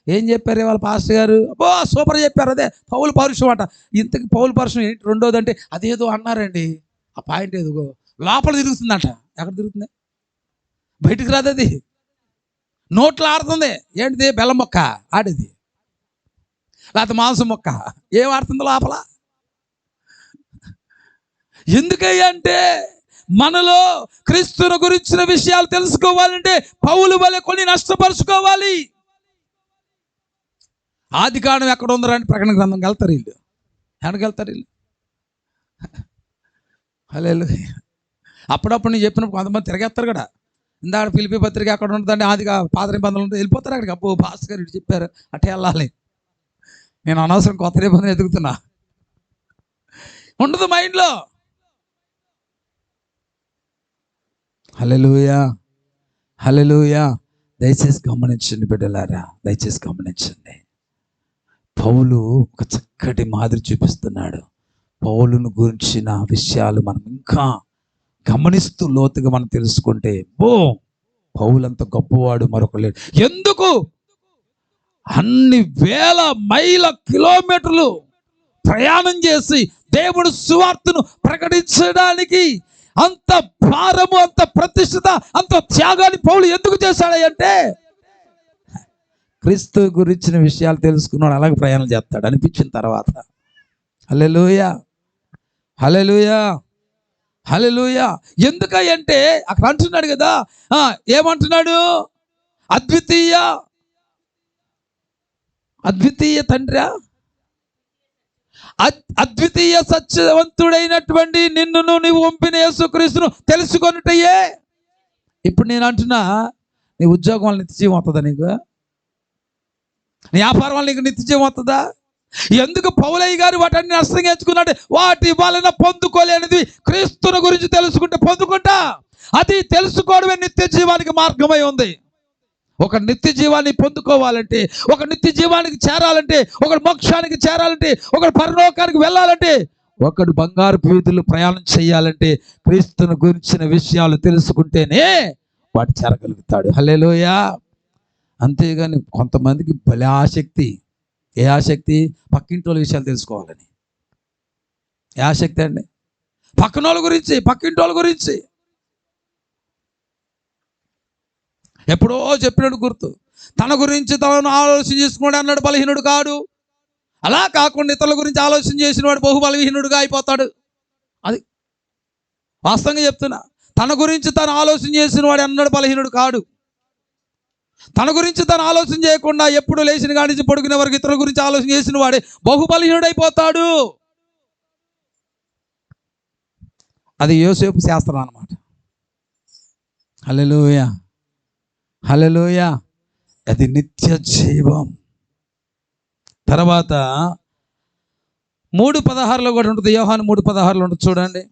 ఏం చెప్పారు ఇవాళ పాస్టర్ గారు? అబ్బో సూపర్ చెప్పారు. అదే పౌలు పరుషం అంట. ఇంతకి పౌలు పరుషం ఏంటి? రెండోది అంటే అదేదో అన్నారండి, ఆ పాయింట్ ఏదో లోపల తిరుగుతుందంట. ఎక్కడ తిరుగుతుంది? బయటికి రాదు, అది నోట్లో ఆడుతుంది. ఏంటిది? బెల్లం మొక్క ఆడేది, లేకపోతే మాంసం మొక్క ఏం ఆడుతుంది లోపల? ఎందుకయ్యా అంటే మనలో క్రీస్తుని గురించిన విషయాలు తెలుసుకోవాలంటే పౌలు వలె కొన్ని నష్టపరుచుకోవాలి. ఆదికాండం ఎక్కడ ఉందరా అని ప్రకటన గ్రంథంకి వెళ్తారు వీళ్ళు. ఎక్కడికి వెళ్తారు వీళ్ళు? హల్లెలూయా. అప్పుడప్పుడు నేను చెప్పినప్పుడు కొంతమంది తిరిగేస్తారు కూడా. ఇందాక ఫిలిప్పీ పత్రిక అక్కడ ఉంటుందండి, ఆదిగా పాత నిబంధనలు ఉంటుంది, వెళ్ళిపోతారు అక్కడికి. అబ్బో పాస్టర్ గారు ఇటు చెప్పారు, అటే వెళ్ళాలి. నేను అనవసరం కొత్త నిబంధన ఎదుగుతున్నా. ఉండదు మైండ్లో. హల్లెలూయా, హల్లెలూయా. దయచేసి గమనించండి బిడ్డలారా, దయచేసి గమనించండి. పౌలు ఒక చక్కటి మాదిరి చూపిస్తున్నాడు. పౌలును గురించిన విషయాలు మనం ఇంకా గమనిస్తూ లోతుగా మనం తెలుసుకుంటే పౌలంత గొప్పవాడు మరొక లేడు. ఎందుకు? అన్ని వేల మైళ్ళ కిలోమీటర్లు ప్రయాణం చేసి దేవుడు సువార్తను ప్రకటించడానికి అంత భారము, అంత ప్రతిష్ఠిత, అంత త్యాగాన్ని పౌలు ఎందుకు చేశాడంటే క్రీస్తు గురించిన విషయాలు తెలుసుకున్నాడు, అలాగే ప్రయాణం చేస్తాడు అనిపించిన తర్వాత. హల్లెలూయా, హల్లెలూయా, హల్లెలూయా. ఎందుకంటే అక్కడ అంటున్నాడు కదా, ఏమంటున్నాడు? అద్వితీయ తండ్రి, అద్వితీయ సత్యవంతుడైనటువంటి నిన్నును నీవు పంపిన యేసుక్రీస్తును తెలుసుకొనుటయే. ఇప్పుడు నేను అంటున్నా, నీ ఉద్యోగం వల్ల నిత్యజీవం వస్తుందా? నీకు నీ వ్యాపారం వల్ల నీకు నిత్యజీవం వస్తుందా? ఎందుకు పౌలయ్య గారు వాటన్ని నష్టంగా ఎంచుకున్నాడు? వాటి వలన పొందుకోలేనిది క్రీస్తుని గురించి తెలుసుకుంటే పొందుకుంటా. అది తెలుసుకోవడమే నిత్య జీవానికి మార్గమై ఉంది. ఒక నిత్య జీవాన్ని పొందుకోవాలంటే, ఒక నిత్య జీవానికి చేరాలంటే, ఒకడు మోక్షానికి చేరాలంటే, ఒకడు పరలోకానికి వెళ్ళాలంటే, ఒకడు బంగారు వీధులు ప్రయాణం చేయాలంటే క్రీస్తుని గురించిన విషయాలు తెలుసుకుంటేనే వాడు చేరగలుగుతాడు. హల్లెలూయా. అంతేగాని కొంతమందికి భలే ఆసక్తి. ఏ ఆసక్తి? పక్కింటి వాళ్ళ విషయాలు తెలుసుకోవాలని. ఏ ఆసక్తి అండి? పక్కన వాళ్ళ గురించి, పక్కింటి వాళ్ళ గురించి. ఎప్పుడో చెప్పినట్టు గుర్తు. తన గురించి తను ఆలోచన చేసుకున్నాడు అన్నాడు, బలహీనుడు కాడు. అలా కాకుండా ఇతరుల గురించి ఆలోచన చేసిన వాడు బహుబలహీనుడుగా అయిపోతాడు. అది వాస్తవంగా చెప్తున్నా. తన గురించి తను ఆలోచన చేసిన వాడు అన్నాడు బలహీనుడు కాడు. తన గురించి తను ఆలోచన చేయకుండా ఎప్పుడు లేచిన కాడి నుంచి పడుకునే వరకు ఇతరుల గురించి ఆలోచన చేసిన వాడే బహుబలహీనుడైపోతాడు. అది యోసేపు శాస్త్రం అన్నమాట. హల్లెలూయా, హల్లెలూయా. అది నిత్య జీవం. తర్వాత 3:16 కూడా ఉంటుంది. యోహాను 3:16 ఉంటుంది, చూడండి.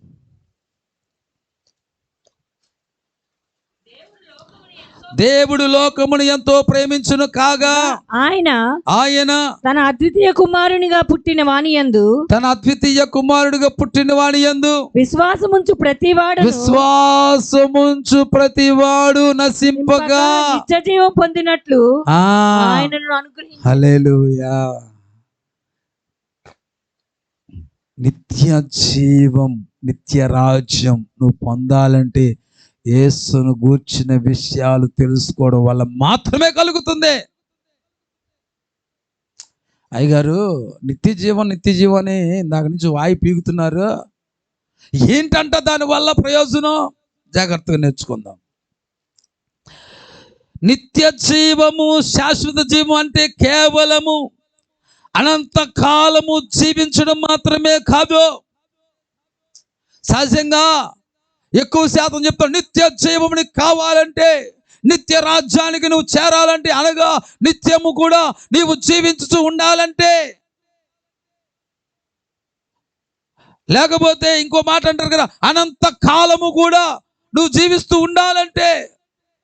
దేవుడు లోకమును ఎంతో ప్రేమించును కాగా ఆయన తన అద్వితీయ కుమారునిగా పుట్టిన వాని యందు విశ్వాసముంచు ప్రతివాడు నశింపగా నిత్య జీవం పొందినట్లు ఆయనను అనుగ్రహించాడు. హల్లెలూయా. నిత్య జీవం నిత్య రాజ్యం నువ్వు పొందాలంటే యేసును గూర్చిన విషయాలు తెలుసుకోవడం వల్ల మాత్రమే కలుగుతుంది. అయ్యగారు నిత్య జీవం అని ఇందాక నుంచి వాయి పీగుతున్నారు, ఏంటంట దానివల్ల ప్రయోజనం? జాగ్రత్తగా నేర్చుకుందాం. నిత్య జీవము, శాశ్వత జీవం అంటే కేవలము అనంత కాలము జీవించడం మాత్రమే కాదు. సహజంగా ఎక్కువ శాతం చెప్తాడు నిత్య జీవముని కావాలంటే, నిత్య రాజ్యానికి నువ్వు చేరాలంటే, అనగా నిత్యము కూడా నీవు జీవించుతూ ఉండాలంటే, లేకపోతే ఇంకో మాట అంటారు కదా, అనంత కాలము కూడా నువ్వు జీవిస్తూ ఉండాలంటే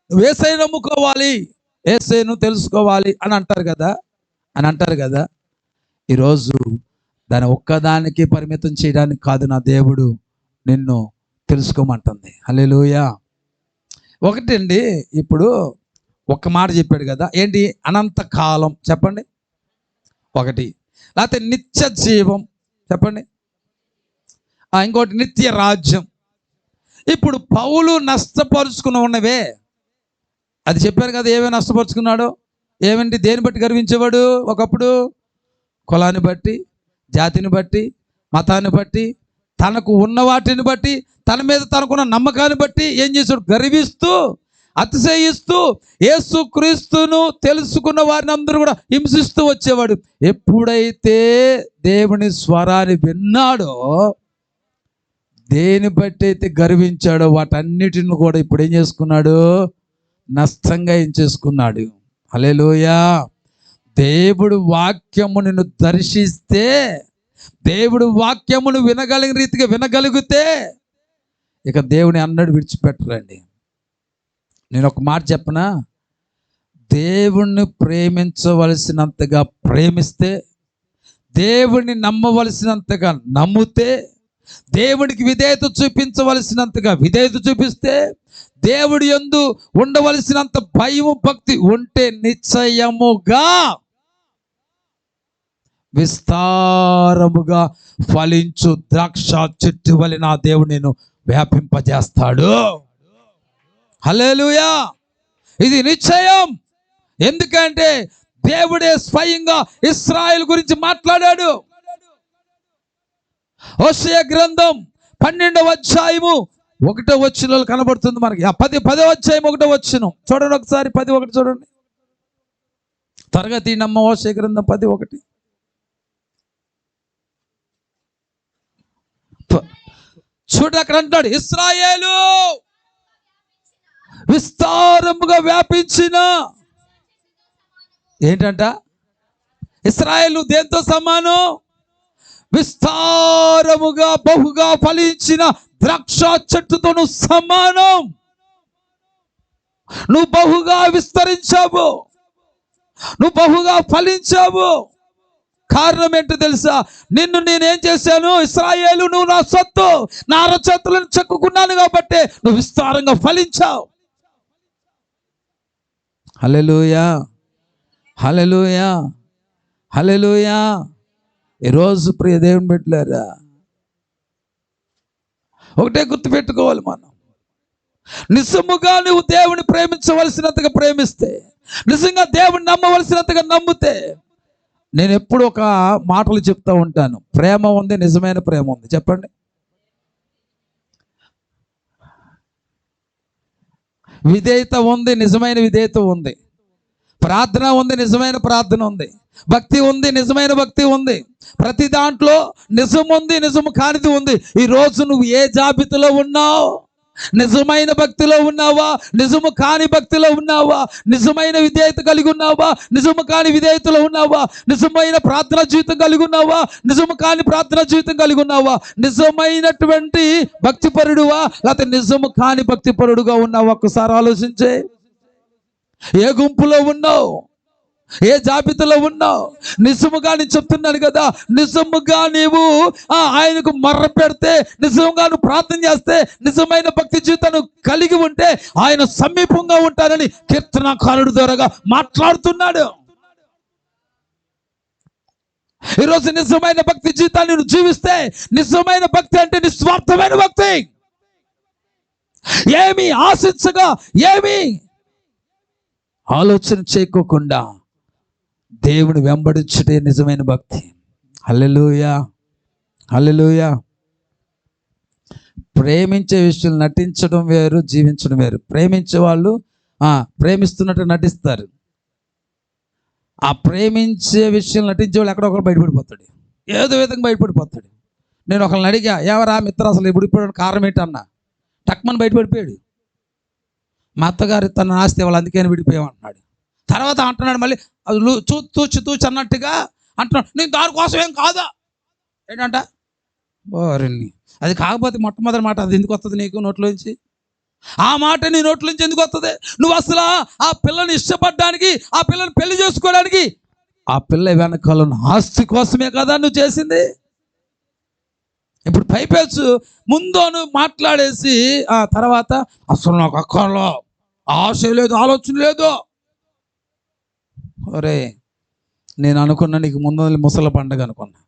నువ్వు యేసయ్యను నమ్ముకోవాలి, యేసయ్యను తెలుసుకోవాలి అని అంటారు కదా. ఈరోజు దాని ఒక్కదానికి పరిమితం చేయడానికి కాదు, నా దేవుడు నిన్ను తెలుసుకోమంటుంది. హల్లెలూయా. ఒకటండి, ఇప్పుడు ఒక్క మాట చెప్పాడు కదా, ఏంటి? అనంత కాలం చెప్పండి ఒకటి, లేకపోతే నిత్య జీవం చెప్పండి, ఇంకోటి నిత్య రాజ్యం. ఇప్పుడు పౌలు నష్టపరుచుకుని ఉన్నవే అది చెప్పారు కదా, ఏమేమి నష్టపరుచుకున్నాడో, ఏమంటే దేని బట్టి గర్వించేవాడు? ఒకప్పుడు కులాన్ని బట్టి, జాతిని బట్టి, మతాన్ని బట్టి, తనకు ఉన్న వాటిని బట్టి, తన మీద తనకున్న నమ్మకాన్ని బట్టి ఏం చేశాడు? గర్విస్తూ, అతిశయిస్తూ, యేసుక్రీస్తును తెలుసుకున్న వారిని అందరూ కూడా హింసిస్తూ వచ్చేవాడు. ఎప్పుడైతే దేవుని స్వరాన్ని విన్నాడో, దేని బట్టి అయితే గర్వించాడో వాటన్నిటిని కూడా ఇప్పుడు ఏం చేసుకున్నాడు? నష్టంగా ఏం చేసుకున్నాడు. హల్లెలూయా. దేవుడు వాక్యము నిన్ను దర్శిస్తే, దేవుడు వాక్యమును వినగలిగిన రీతిగా వినగలిగితే ఇక దేవుని అన్నడు విడిచిపెట్టరండి. నేను ఒక మాట చెప్పనా, దేవుణ్ణి ప్రేమించవలసినంతగా ప్రేమిస్తే, దేవుణ్ణి నమ్మవలసినంతగా నమ్మితే, దేవుడికి విధేయత చూపించవలసినంతగా విధేయత చూపిస్తే, దేవుడి యందు ఉండవలసినంత భయము భక్తి ఉంటే నిశ్చయముగా విస్తారముగా ఫలించు ద్రాక్ష చెట్టు వలె నా దేవుడు నేను వ్యాపింపజేస్తాడు. హల్లెలూయా. ఇది నిశ్చయం. ఎందుకంటే దేవుడే స్వయంగా ఇశ్రాయేలు గురించి మాట్లాడాడు. హోషేయ గ్రంథం 12వ అధ్యాయము 1వ వచనంలో కనబడుతుంది మనకి. 10వ అధ్యాయం 1వ వచనం చూడండి ఒకసారి. 10:1 చూడండి. తరగతి నమ్మ హోషేయ గ్రంథం 10:1. చూడు అక్కడ అంటాడు, ఇశ్రాయేలు విస్తారముగా వ్యాపించిన, ఏంటంట? ఇశ్రాయేలు దేంతో సమానం? విస్తారముగా బహుగా ఫలించిన ద్రాక్ష చెట్టుతో నువ్వు సమానం. నువ్వు బహుగా విస్తరించావు, నువ్వు బహుగా ఫలించావు. కారణం ఏంటో తెలుసా? నిన్ను నేనేం చేశాను? ఇశ్రాయేలు నువ్వు నా సొత్తు, నా అరచేతులను చెక్కుకున్నాను కాబట్టి నువ్వు విస్తారంగా ఫలించావు. హల్లెలూయా, హల్లెలూయా, హల్లెలూయా. ఈరోజు ప్రియ దేవుని బిడ్డలారా, ఒకటే గుర్తుపెట్టుకోవాలి, మనం నిజముగా నువ్వు దేవుని ప్రేమించవలసినంతగా ప్రేమిస్తే, నిజంగా దేవుని నమ్మవలసినంతగా నమ్మితే, నేను ఎప్పుడు ఒక మాటలు చెప్తా ఉంటాను, ప్రేమ ఉంది, నిజమైన ప్రేమ ఉంది. చెప్పండి. విధేయత ఉంది, నిజమైన విధేయత ఉంది. ప్రార్థన ఉంది, నిజమైన ప్రార్థన ఉంది. భక్తి ఉంది, నిజమైన భక్తి ఉంది. ప్రతి దాంట్లో నిజం ఉంది, నిజము కానిది ఉంది. ఈరోజు నువ్వు ఏ జాబితాలో ఉన్నావు? నిజమైన భక్తిలో ఉన్నావా? నిజము కాని భక్తిలో ఉన్నావా? నిజమైన విధేయత కలిగి ఉన్నావా? నిజము కాని విధేయతలో ఉన్నావా? నిజమైన ప్రార్థన జీవితం కలిగి ఉన్నావా? నిజము కాని ప్రార్థన జీవితం కలిగి ఉన్నావా? నిజమైనటువంటి భక్తిపరుడువా, లేకపోతే నిజము కాని భక్తిపరుడుగా ఉన్నావా? ఒక్కసారి ఆలోచించే. ఏ గుంపులో ఉన్నావు? ఏ జాబితాలో ఉన్నావు? నిజముగా నేను చెప్తున్నాను కదా, నిజముగా నీవు ఆయనకు మర్ర పెడితే, నిజంగా నువ్వు ప్రార్థన చేస్తే, నిజమైన భక్తి జీవితాన్ని కలిగి ఉంటే ఆయన సమీపంగా ఉంటానని కీర్తనకారుడు ద్వారాగా మాట్లాడుతున్నాడు. ఈరోజు నిజమైన భక్తి జీవితాన్ని నువ్వు జీవిస్తే, నిజమైన భక్తి అంటే నిస్వార్థమైన భక్తి, ఏమి ఆశించగా, ఏమి ఆలోచన చేయకోకుండా దేవుని వెంబడించుటే నిజమైన భక్తి. హల్లెలూయా, హల్లెలూయా. ప్రేమించే విషయాలు నటించడం వేరు, జీవించడం వేరు. ప్రేమించే వాళ్ళు ప్రేమిస్తున్నట్టు నటిస్తారు. ఆ ప్రేమించే విషయాలు నటించే వాళ్ళు ఎక్కడొకరు బయటపడిపోతాడు, ఏదో విధంగా బయటపడిపోతాడు. నేను ఒకళ్ళని అడిగా, ఎవరా మిత్ర అసలు ఇప్పుడు ఇప్పుడు కారణం ఏంటన్నా, టక్మని బయటపడిపోయాడు. మా అత్తగారు తన ఆస్తి వాళ్ళు అందుకని విడిపోయామంటున్నాడు. తర్వాత అంటున్నాడు మళ్ళీ అది తూచి అన్నట్టుగా అంటున్నాడు, నేను దానికోసం ఏం కాదా ఏంటంట. ఓరిని, అది కాకపోతే మొట్టమొదటి మాట అది ఎందుకు వస్తుంది నీకు నోట్లోంచి? ఆ మాట నీ నోట్లోంచి ఎందుకు వస్తుంది? నువ్వు అసలు ఆ పిల్లని ఇష్టపడడానికి, ఆ పిల్లని పెళ్లి చేసుకోవడానికి, ఆ పిల్ల వెనకాల ఆస్తి కోసమే కదా నువ్వు చేసింది. ఇప్పుడు పైపెచ్చు ముందు నువ్వు మాట్లాడేసి ఆ తర్వాత అసలు నాకు అక్కర్లో ఆశ లేదు, ఆలోచన లేదు. ఒరే, నేను అనుకున్నా నీకు ముందు ముసల పండుగ అనుకున్నా.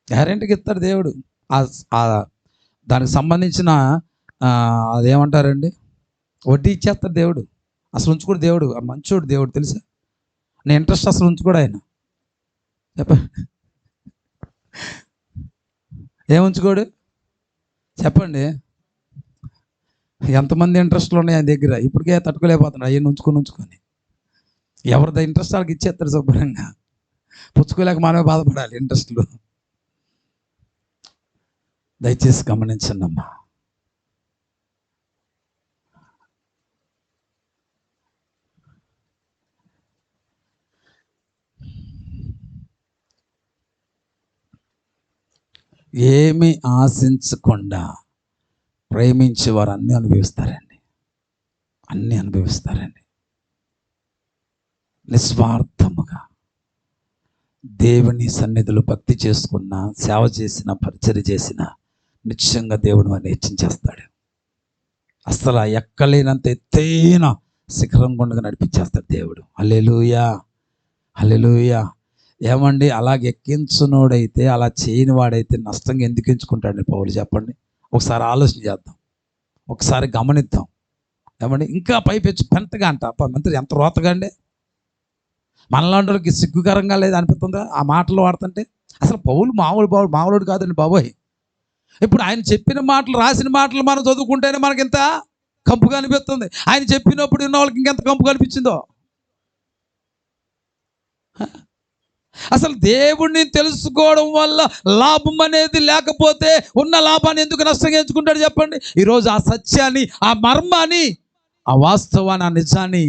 గ్యారెంటీకి ఇస్తాడు దేవుడు. దానికి సంబంధించిన అదేమంటారండి, వడ్డీ ఇచ్చేస్తాడు దేవుడు. అసలు ఉంచుకోడు దేవుడు, మంచోడు దేవుడు తెలుసా. నీ ఇంట్రెస్ట్ అసలు ఉంచుకోడు ఆయన. ఏముంచుకోడు చెప్పండి. ఎంతమంది ఇంట్రెస్ట్లు ఉన్నాయి ఆయన దగ్గర, ఇప్పటికే తట్టుకోలేకపోతున్నాడు. అవన్నీ ఉంచుకొని ఎవరిది ఇంట్రెస్ట్ వాళ్ళకి ఇచ్చేస్తాడు శుభ్రంగా. పుచ్చుకోలేక మనమే బాధపడాలి ఇంట్రెస్ట్లు. దయచేసి గమనించండి అమ్మా. ఏమి ఆశించకుండా ప్రేమించే వారు అన్నీ అనుభవిస్తారండి, అన్నీ అనుభవిస్తారండి. నిస్వార్థముగా దేవుని సన్నిధిలో భక్తి చేసుకున్న, సేవ చేసిన, పరిచర్య చేసిన నిశ్చయంగా దేవుడు వారిని హెచ్చించేస్తాడు. అసలు ఎక్కలేనంత ఎత్తైన శిఖరం గుండగా నడిపించేస్తాడు దేవుడు. హల్లెలూయా, హల్లెలూయా. ఏమండి, అలాగే ఎక్కించునోడైతే, అలా చేయని వాడైతే నష్టంగా ఎందుకు ఎంచుకుంటాడండి పౌలు చెప్పండి. ఒకసారి ఆలోచన చేద్దాం, ఒకసారి గమనిద్దాం. ఏమండి, ఇంకా పైపెచ్చు పెంటగా అంట మంత్రి ఎంత రోతగా అండి. మనలాంటి వాళ్ళకి సిగ్గుకరంగా లేదు అనిపిస్తుందా ఆ మాటలు వాడుతుంటే? అసలు పౌలు మామూలుడు కాదండి బాబోయ్. ఇప్పుడు ఆయన చెప్పిన మాటలు, రాసిన మాటలు మనం చదువుకుంటేనే మనకి ఇంత కంపుగా అనిపిస్తుంది. ఆయన చెప్పినప్పుడు ఉన్న వాళ్ళకి ఇంకెంత కంపుగా అనిపించిందో. అసలు దేవుడిని తెలుసుకోవడం వల్ల లాభం అనేది లేకపోతే ఉన్న లాభాన్ని ఎందుకు నష్టంగా ఎంచుకుంటాడు చెప్పండి. ఈరోజు ఆ సత్యాన్ని, ఆ మర్మాన్ని, ఆ వాస్తవాన్ని, ఆ నిజాన్ని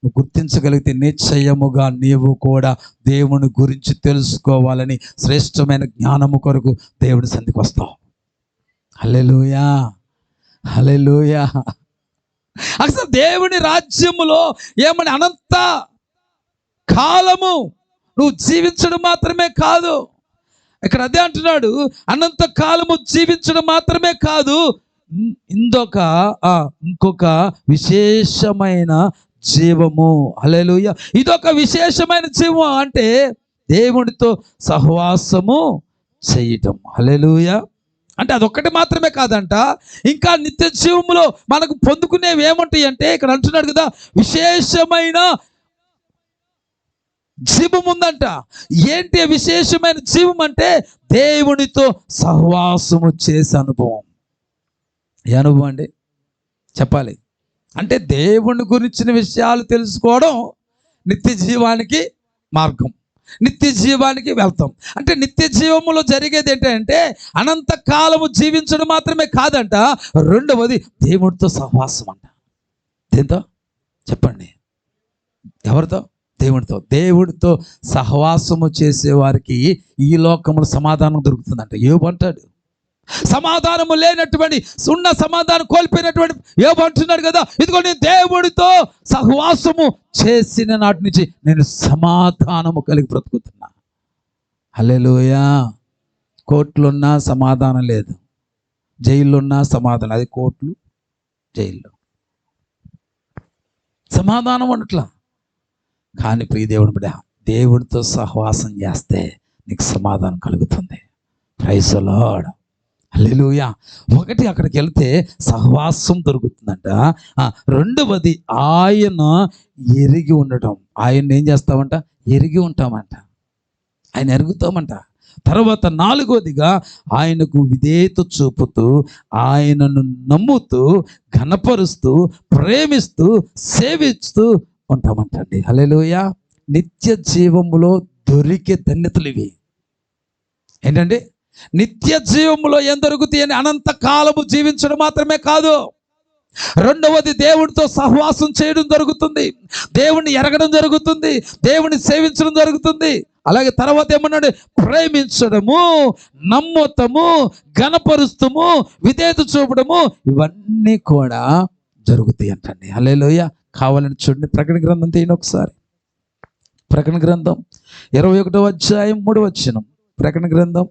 నువ్వు గుర్తించగలిగితే నిశ్చయముగా నీవు కూడా దేవుని గురించి తెలుసుకోవాలని శ్రేష్టమైన జ్ఞానము కొరకు దేవుడి సంధికి వస్తావు. హల్లెలూయా, హల్లెలూయా. అసలు దేవుని రాజ్యములో ఏమని అనంత కాలము నువ్వు జీవించడం మాత్రమే కాదు, ఇక్కడ అదే అంటున్నాడు, అనంత కాలము జీవించడం మాత్రమే కాదు, ఇంకొక విశేషమైన జీవము. హల్లెలూయా. ఇదొక విశేషమైన జీవం అంటే దేవునితో సహవాసము చేయటం. హల్లెలూయా. అంటే అదొక్కటి మాత్రమే కాదంట, ఇంకా నిత్య జీవములో మనకు పొందుకునేవి ఏముంటాయి అంటే ఇక్కడ అంటున్నాడు కదా, విశేషమైన జీవం ఉందంట. ఏంటి విశేషమైన జీవం అంటే దేవునితో సహవాసము చేసే అనుభవం. ఏ అనుభవం అండి చెప్పాలి అంటే? దేవుని గురించిన విషయాలు తెలుసుకోవడం నిత్య జీవానికి మార్గం, నిత్య జీవానికి వెళ్తాం. అంటే నిత్య జీవములో జరిగేది ఏంటంటే అనంత కాలము జీవించడం మాత్రమే కాదంట, రెండవది దేవుడితో సహవాసం అంట. దేంతో చెప్పండి? ఎవరితో? దేవుడితో. దేవుడితో సహవాసము చేసే వారికి ఈ లోకములో సమాధానం దొరుకుతుందంట. యోబు అంటాడు, సమాధానము లేనటువంటి, ఉన్న సమాధానం కోల్పోయినటువంటి యోబు అంటున్నాడు కదా, ఇదిగో నేను దేవుడితో సహవాసము చేసిన నాటి నుంచి నేను సమాధానము కలిగి బ్రతుకుతున్నా. హల్లెలూయా. కోర్టులున్నా సమాధానం లేదు, జైళ్ళున్నా సమాధానం, అది కోర్టులు జైళ్ళు సమాధానం ఉండట్లా. కానీ ప్రియ దేవుని బిడ్డ, దేవుడితో సహవాసం చేస్తే నీకు సమాధానం కలుగుతుంది. Praise the Lord. హల్లెలూయా. ఒకటి, అక్కడికి వెళ్తే సహవాసం దొరుకుతుందంట. రెండవది ఆయన ఎరిగి ఉండటం. ఆయన ఏం చేస్తామంట? ఎరిగి ఉంటామంట, ఆయన ఎరుగుతామంట. తర్వాత నాలుగోదిగా ఆయనకు విధేయత చూపుతూ, ఆయనను నమ్ముతూ, ఘనపరుస్తూ, ప్రేమిస్తూ, సేవిస్తూ ఉంటామంటండి. హల్లెలూయా. నిత్య జీవములో దొరికే ధన్యతలు ఇవి. ఏంటండి? నిత్య జీవములో ఏం దొరుకుతాయి అని అనంత కాలము జీవించడం మాత్రమే కాదు, రెండవది దేవుడితో సహవాసం చేయడం జరుగుతుంది, దేవుణ్ణి ఎరగడం జరుగుతుంది, దేవుని సేవించడం జరుగుతుంది. అలాగే తర్వాత ఏమన్నాడు? ప్రేమించడము, నమ్మతము, ఘనపరుస్తము, విధేయత చూపడము, ఇవన్నీ కూడా జరుగుతాయి అంటండి. హల్లెలూయా. కావాలని చూడండి, ప్రకటన గ్రంథం తీయండి ఒకసారి. ప్రకటన గ్రంథం 21వ అధ్యాయం 3వ వచనం. ప్రకటన గ్రంథం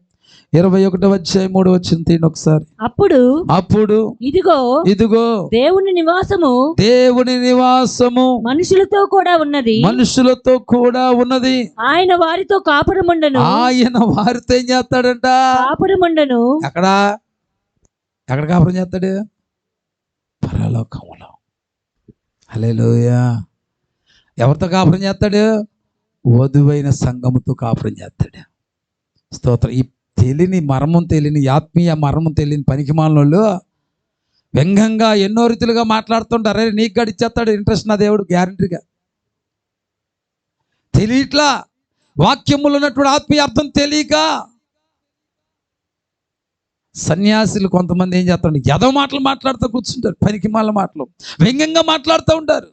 21వ అధ్యాయం 3వ వచనం తీయండి ఒకసారి. అప్పుడు ఇదిగో దేవుని నివాసము మనుషులతో కూడా ఉన్నది. ఆయన వారితో కాపురముండెను. ఆయన వారితో ఏం చేస్తాడంట? కాపురముండెను. ఎక్కడ కాపురం చేస్తాడు? పరలోకములో. హల్లెలూయా. ఎవరితో కాపురం చేస్తాడు? వధువైన సంఘముతో కాపురం చేస్తాడు. స్తోత్రం. ఈ తెలియని ఆత్మీయ మర్మం తెలియని పనికిమాలినోళ్ళు వ్యంగ్యంగా ఎన్నో రీతిలుగా మాట్లాడుతుంటారు. అరే నీకు గడిచేస్తాడు ఇంట్రెస్ట్ నా దేవుడు, గ్యారంటీగా. తెలియట్లా, వాక్యములు ఉన్నటువంటి ఆత్మీయ అర్థం తెలియక సన్యాసులు కొంతమంది ఏం చేస్తాడు? ఎదో మాటలు మాట్లాడుతూ కూర్చుంటారు, పనికిమాల మాటలు వ్యంగ్యంగా మాట్లాడుతూ ఉంటారు.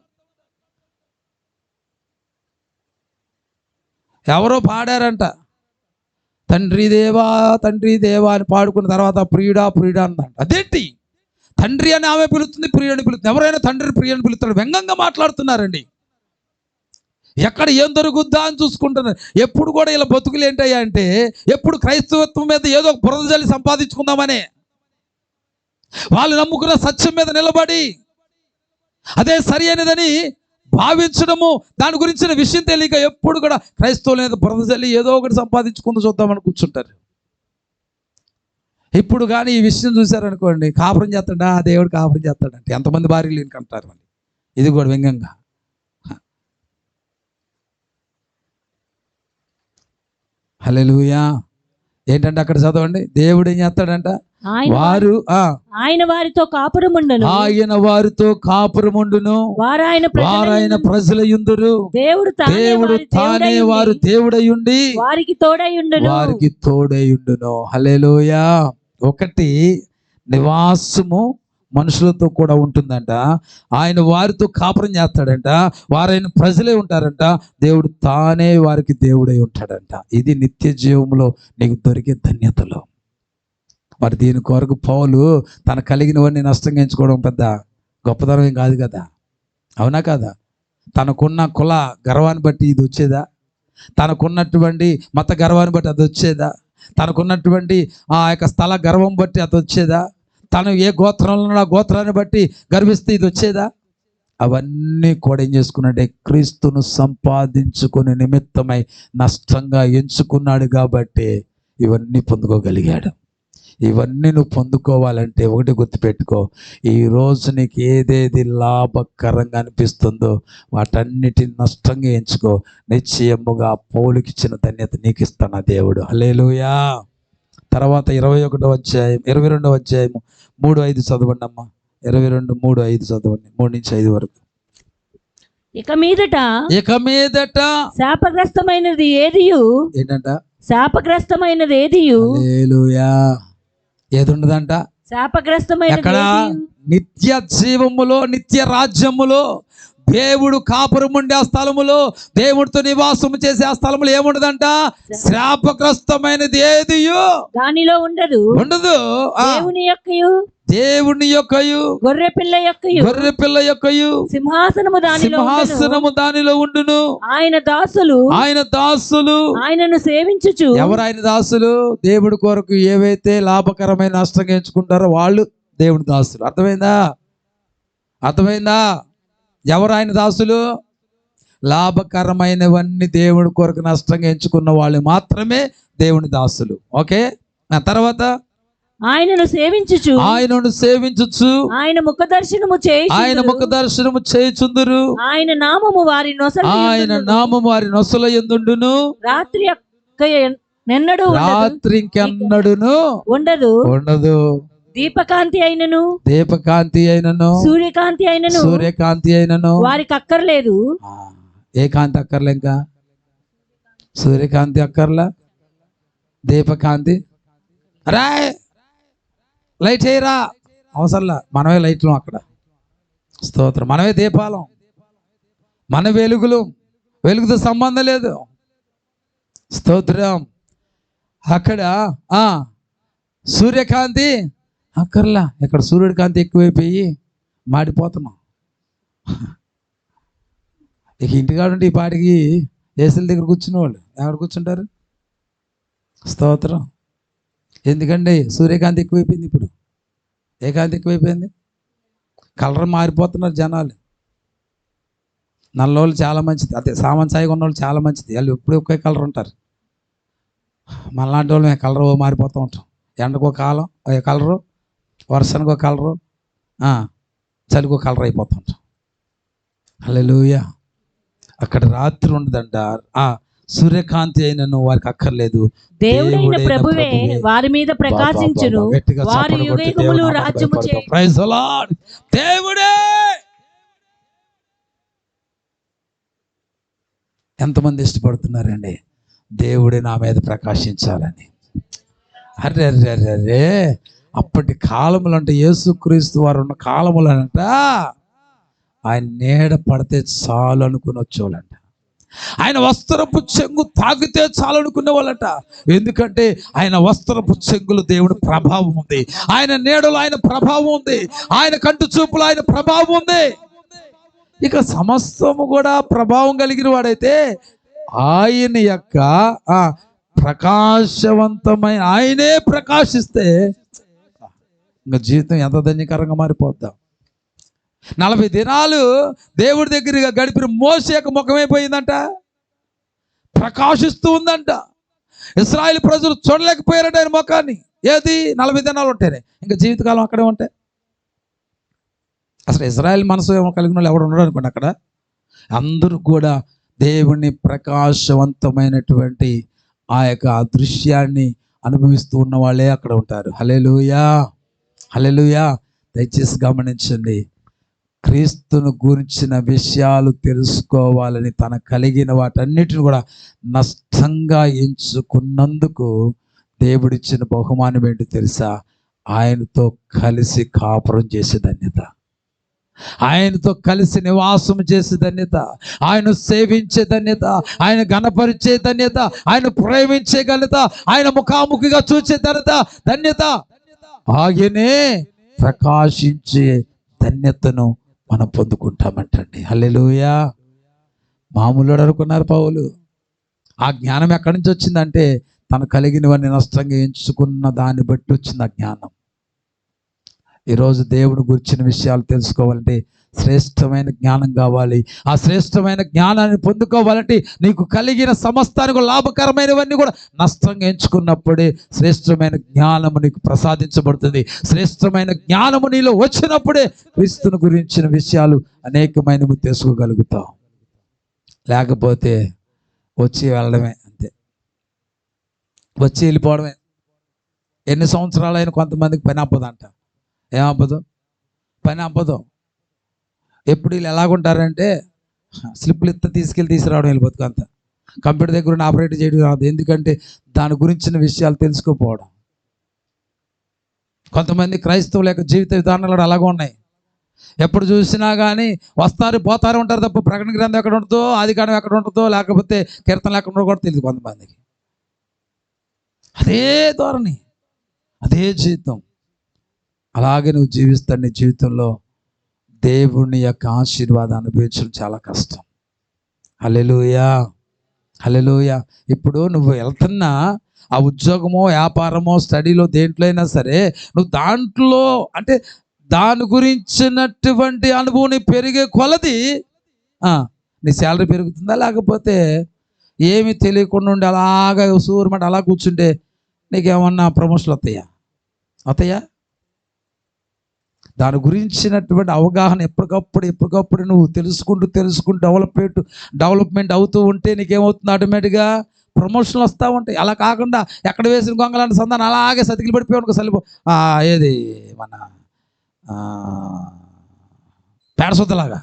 ఎవరో పాడారంట, తండ్రి దేవా అని పాడుకున్న తర్వాత ప్రియుడా అందంట. అదేంటి? తండ్రి అని ఆమె పిలుస్తుంది, ప్రియుడిని పిలుస్తుంది. ఎవరైనా తండ్రి ప్రియుని పిలుస్తాడు. వ్యంగ్యంగా మాట్లాడుతున్నారండి. ఎక్కడ ఏం దొరుకుద్దా అని చూసుకుంటున్నారు. ఎప్పుడు కూడా ఇలా బతుకులు ఏంటయ్యా అంటే, ఎప్పుడు క్రైస్తవత్వం మీద ఏదో ఒక బురద జల్లి సంపాదించుకుందామని, వాళ్ళు నమ్ముకున్న సత్యం మీద నిలబడి అదే సరి అయినదని భావించడము, దాని గురించిన విషయం తెలియక ఎప్పుడు కూడా క్రైస్తవుల మీద బురద జల్లి ఏదో ఒకటి సంపాదించుకుంటూ చూద్దామని కూర్చుంటారు. ఇప్పుడు కానీ ఈ విషయం చూశారనుకోండి, కాపురం చేస్తాడా దేవుడు, కాపురం చేస్తాడంటే ఎంతమంది భార్యలు అంటారు. ఇది కూడా వ్యంగ్యంగా. హల్లెలూయా. ఏంటంటే అక్కడ చదవండి, దేవుడు ఏం చేస్తాడంట? ఆయన వారితో కాపురముండును, వారాయన ప్రజల యుందురు. దేవుడు తానే వారు దేవుడయుండి వారికి తోడయుండును. హల్లెలూయా. ఒకటి, నివాసము మనుషులతో కూడా ఉంటుందంట. ఆయన వారితో కాపురం చేస్తాడంట, వారైన ప్రజలే ఉంటారంట, దేవుడు తానే వారికి దేవుడై ఉంటాడంట. ఇది నిత్య జీవంలో నీకు దొరికే ధన్యతలు. మరి దీని కొరకు పౌలు తన కలిగినవన్నీ నష్టంగా ఎంచుకోవడం పెద్ద గొప్పతనం ఏం కాదు కదా, అవునా కదా? తనకున్న కుల గర్వాన్ని బట్టి ఇది వచ్చేదా? తనకున్నటువంటి మత గర్వాన్ని బట్టి అది వచ్చేదా? తనకున్నటువంటి ఆ యొక్క స్థల గర్వం బట్టి అది వచ్చేదా? తను ఏ గోత్రంలో ఆ గోత్రాన్ని బట్టి గర్విస్తే ఇది వచ్చేదా? అవన్నీ కూడా ఏం చేసుకున్నాడే? క్రీస్తును సంపాదించుకునే నిమిత్తమై నష్టంగా ఎంచుకున్నాడు కాబట్టి ఇవన్నీ పొందుకోగలిగాడు. ఇవన్నీ నువ్వు పొందుకోవాలంటే ఒకటి గుర్తుపెట్టుకో, ఈరోజు నీకు ఏదేది లాభకరంగా అనిపిస్తుందో వాటన్నిటిని నష్టంగా ఎంచుకో. నిశ్చయముగా పౌలుకి ఇచ్చిన ధన్యత నీకు ఇస్తాను దేవుడు. హల్లెలూయా. తర్వాత 21వ అధ్యాయం 22వ అధ్యాయము 3-5 చదవండి అమ్మా. 22:3-5 చదవండి, 3-5 వరకు. ఇక మీదట శాపగ్రస్తమైనది ఏదియు ఏంటంట? శాపగ్రస్తమైనది ఏదియు. హల్లెలూయా. ఏది ఉండదంట? శాపగ్రస్తమైన. ఎక్కడ? నిత్య జీవములో, నిత్య రాజ్యములో, దేవుడు కాపురం ఉండే ఆ స్థలములో, దేవుడితో నివాసం చేసే ఆ స్థలములో ఏముండదంట? శాపగ్రస్తమైనది ఏదియో దానిలో ఉండదు. దేవుని యొక్కయు గొర్రె పిల్ల యొక్కయు సింహాసనము దానిలో ఉండును. ఆయన దాసులు ఆయనను సేవించుచు. ఎవరు ఆయన దాసులు? దేవుడి కొరకు ఏవైతే లాభకరమైన నష్టంగా ఎంచుకుంటారో వాళ్ళు దేవుడి దాసులు. అర్థమైందా? ఎవరు ఆయన దాసులు? లాభకరమైనవన్నీ దేవుడి కొరకు నష్టంగా ఎంచుకున్న వాళ్ళు మాత్రమే దేవుని దాసులు. ఓకే, ఆ తర్వాత ఆయనను సేవించుచు ఆయన ముఖ దర్శనము చేయుచుందురు. ఆయన నామము వారి నొసల యందుండును. రాత్రి ఇంకెన్నడును ఉండదు. దీపకాంతి అయినను సూర్యకాంతి అయినను వారికి అక్కర్లేదు. ఏ కాంతి అక్కర్లే, ఇంకా సూర్యకాంతి అక్కర్లా, దీపకాంతి రాయ్ లైట్ చేయరా అవసరంలా. మనమే లైట్లు అక్కడ. స్తోత్రం. మనమే దీపాలం, మన వెలుగుతో సంబంధం లేదు. స్తోత్రం. అక్కడ సూర్యకాంతి అక్కర్లా. ఇక్కడ సూర్యుడి కాంతి ఎక్కువైపోయి మాడిపోతున్నాం. ఇక ఇంటికాడుంటే ఈ పాటికి ఏసీల దగ్గర కూర్చున్న వాళ్ళు ఎక్కడ కూర్చుంటారు? స్తోత్రం. ఎందుకండి సూర్యకాంతి ఎక్కువైపోయింది. ఇప్పుడు ఏ కాంతి ఎక్కువైపోయింది? కలర్ మారిపోతున్నారు జనాలు. నల్లోళ్ళు చాలా మంచిది, అదే సామాన్ సాయిగా ఉన్న వాళ్ళు చాలా మంచిది. వాళ్ళు ఎప్పుడు ఒకే కలర్ ఉంటారు. మనలాంటి వాళ్ళు మేము కలర్ మారిపోతూ ఉంటాం. ఎండకో కాలం కలరు, వర్షానికి ఒక కలరు, చలికో కలర్ అయిపోతూ ఉంటాం. హల్లెలూయా. అక్కడ రాత్రి ఉండదంట. సూర్యకాంతి అయినను వారికి అక్కర్లేదు. దేవుడైన ప్రభువే వారి మీద ప్రకాశించును. వారి యుగయుగములు రాజ్యము చేయును. Praise the Lord. దేవుడే. ఎంతమంది ఇష్టపడుతున్నారండి దేవుడే నా మీద ప్రకాశించాలని? అర్రే అప్పటి కాలములు అంటే యేసుక్రీస్తు వారు ఉన్న కాలములంట ఆయన నీడ పడితే చాలు అనుకుని వచ్చేవాళ్ళంట. ఆయన వస్త్రపు చెంగు తాకితే చాలు అనుకునే వాళ్ళట. ఎందుకంటే ఆయన వస్త్రపు చెంగులు దేవుడి ప్రభావం ఉంది, ఆయన నీడలో ఆయన ప్రభావం ఉంది, ఆయన కంటి చూపులో ఆయన ప్రభావం ఉంది. ఇక సమస్తము కూడా ప్రభావం కలిగిన వాడైతే ఆయన యొక్క ప్రకాశవంతమైన ఆయనే ప్రకాశిస్తే ఇంకా జీవితం ఎంత ధన్యకరంగా మారిపోద్దాం. 40 దినాలు దేవుడి దగ్గరగా గడిపిన మోషే యొక్క ముఖమైపోయిందంట, ప్రకాశిస్తూ ఉందంట. ఇశ్రాయేలు ప్రజలు చూడలేకపోయారంట ఆయన ముఖాన్ని. ఏది 40 దినాలు ఉంటేనే, ఇంకా జీవితకాలం అక్కడే ఉంటాయి. అసలు ఇశ్రాయేల్ మనసు కలిగిన వాళ్ళు ఎవడు ఉండరు అనుకోండి అక్కడ. అందరూ కూడా దేవుని ప్రకాశవంతమైనటువంటి ఆ యొక్క దృశ్యాన్ని అనుభవిస్తూ ఉన్న వాళ్ళే అక్కడ ఉంటారు. హల్లెలూయా, హల్లెలూయా. దయచేసి గమనించండి, క్రీస్తును గురించిన విషయాలు తెలుసుకోవాలని తన కలిగిన వాటన్నిటిని కూడా నష్టంగా ఎంచుకున్నందుకు దేవుడిచ్చిన బహుమానం ఏంటి తెలుసా? ఆయనతో కలిసి కాపురం చేసే ధన్యత, ఆయనతో కలిసి నివాసం చేసే ధన్యత, ఆయన సేవించే ధన్యత, ఆయన గణపరిచే ధన్యత, ఆయన ప్రేమించే ఘనత, ఆయన ముఖాముఖిగా చూసే ధన్యత, ఆయనే ప్రకాశించే ధన్యతను మనం పొందుకుంటామంటండి. హల్లెలూయా. మామూలు అనుకున్నారు పౌలు. ఆ జ్ఞానం ఎక్కడి నుంచి వచ్చిందంటే తను కలిగినవన్నీ నష్టంగా ఎంచుకున్న దాన్ని బట్టి వచ్చింది ఆ జ్ఞానం. ఈరోజు దేవుని గురించిన విషయాలు తెలుసుకోవాలంటే శ్రేష్టమైన జ్ఞానం కావాలి. ఆ శ్రేష్టమైన జ్ఞానాన్ని పొందుకోవాలంటే నీకు కలిగిన సమస్తానికి లాభకరమైనవన్నీ కూడా నష్టంగా ఎంచుకున్నప్పుడే శ్రేష్టమైన జ్ఞానము నీకు ప్రసాదించబడుతుంది. శ్రేష్టమైన జ్ఞానము నీలో వచ్చినప్పుడే క్రీస్తుని గురించిన విషయాలు అనేకమైనవి తెలుసుకోగలుగుతావు. లేకపోతే వచ్చి వెళ్ళడమే, అంతే, వచ్చి వెళ్ళిపోవడమే. ఎన్ని సంవత్సరాలు అయినా కొంతమందికి పని అవ్వదంట. ఏమవ్వదు? పని అవ్వదు. ఎప్పుడు వీళ్ళు ఎలాగుంటారంటే స్లిప్లు తీసుకురావడం వెళ్ళిపోతుంది. అంత కంప్యూటర్ దగ్గర ఆపరేట్ చేయడం రాదు. ఎందుకంటే దాని గురించిన విషయాలు తెలుసుకోపోవడం. కొంతమంది క్రైస్తవుల యొక్క జీవిత విధానాలు అలాగే ఉన్నాయి. ఎప్పుడు చూసినా కానీ వస్తారు పోతారు ఉంటారు తప్ప ప్రకటన గ్రంథం ఎక్కడ ఉంటుందో, ఆదికాండం ఎక్కడ ఉంటుందో, లేకపోతే కీర్తనలు ఎక్కడ ఉంటుందో కూడా తెలియదు కొంతమందికి. అదే ధోరణి, అదే జీవితం. అలాగే నువ్వు జీవిస్తావు. నీ జీవితంలో దేవుని యొక్క ఆశీర్వాదాన్ని అనుభవించడం చాలా కష్టం. హల్లెలూయా, హల్లెలూయా. ఇప్పుడు నువ్వు వెళ్తున్నా ఆ ఉద్యోగమో, వ్యాపారమో, స్టడీలో, దేంట్లో అయినా సరే నువ్వు దాంట్లో అంటే దాని గురించినటువంటి అనుభవం పెరిగే కొలది నీ శాలరీ పెరుగుతుందా, లేకపోతే ఏమి తెలియకుండా ఉండి అలాగా సూరమాట అలా కూర్చుంటే నీకేమన్నా ప్రమోషన్లు వస్తాయా? దాని గురించినటువంటి అవగాహన ఎప్పటికప్పుడు నువ్వు తెలుసుకుంటూ డెవలప్మెంట్ అవుతూ ఉంటే నీకేమవుతుంది, ఆటోమేటిక్గా ప్రమోషన్లు వస్తూ ఉంటాయి. అలా కాకుండా ఎక్కడ వేసిన గొంగలాంటి సంతానం అలాగే సతికిలు పడిపోయాను సలిపో ఏది మన పేడసొద్దలాగా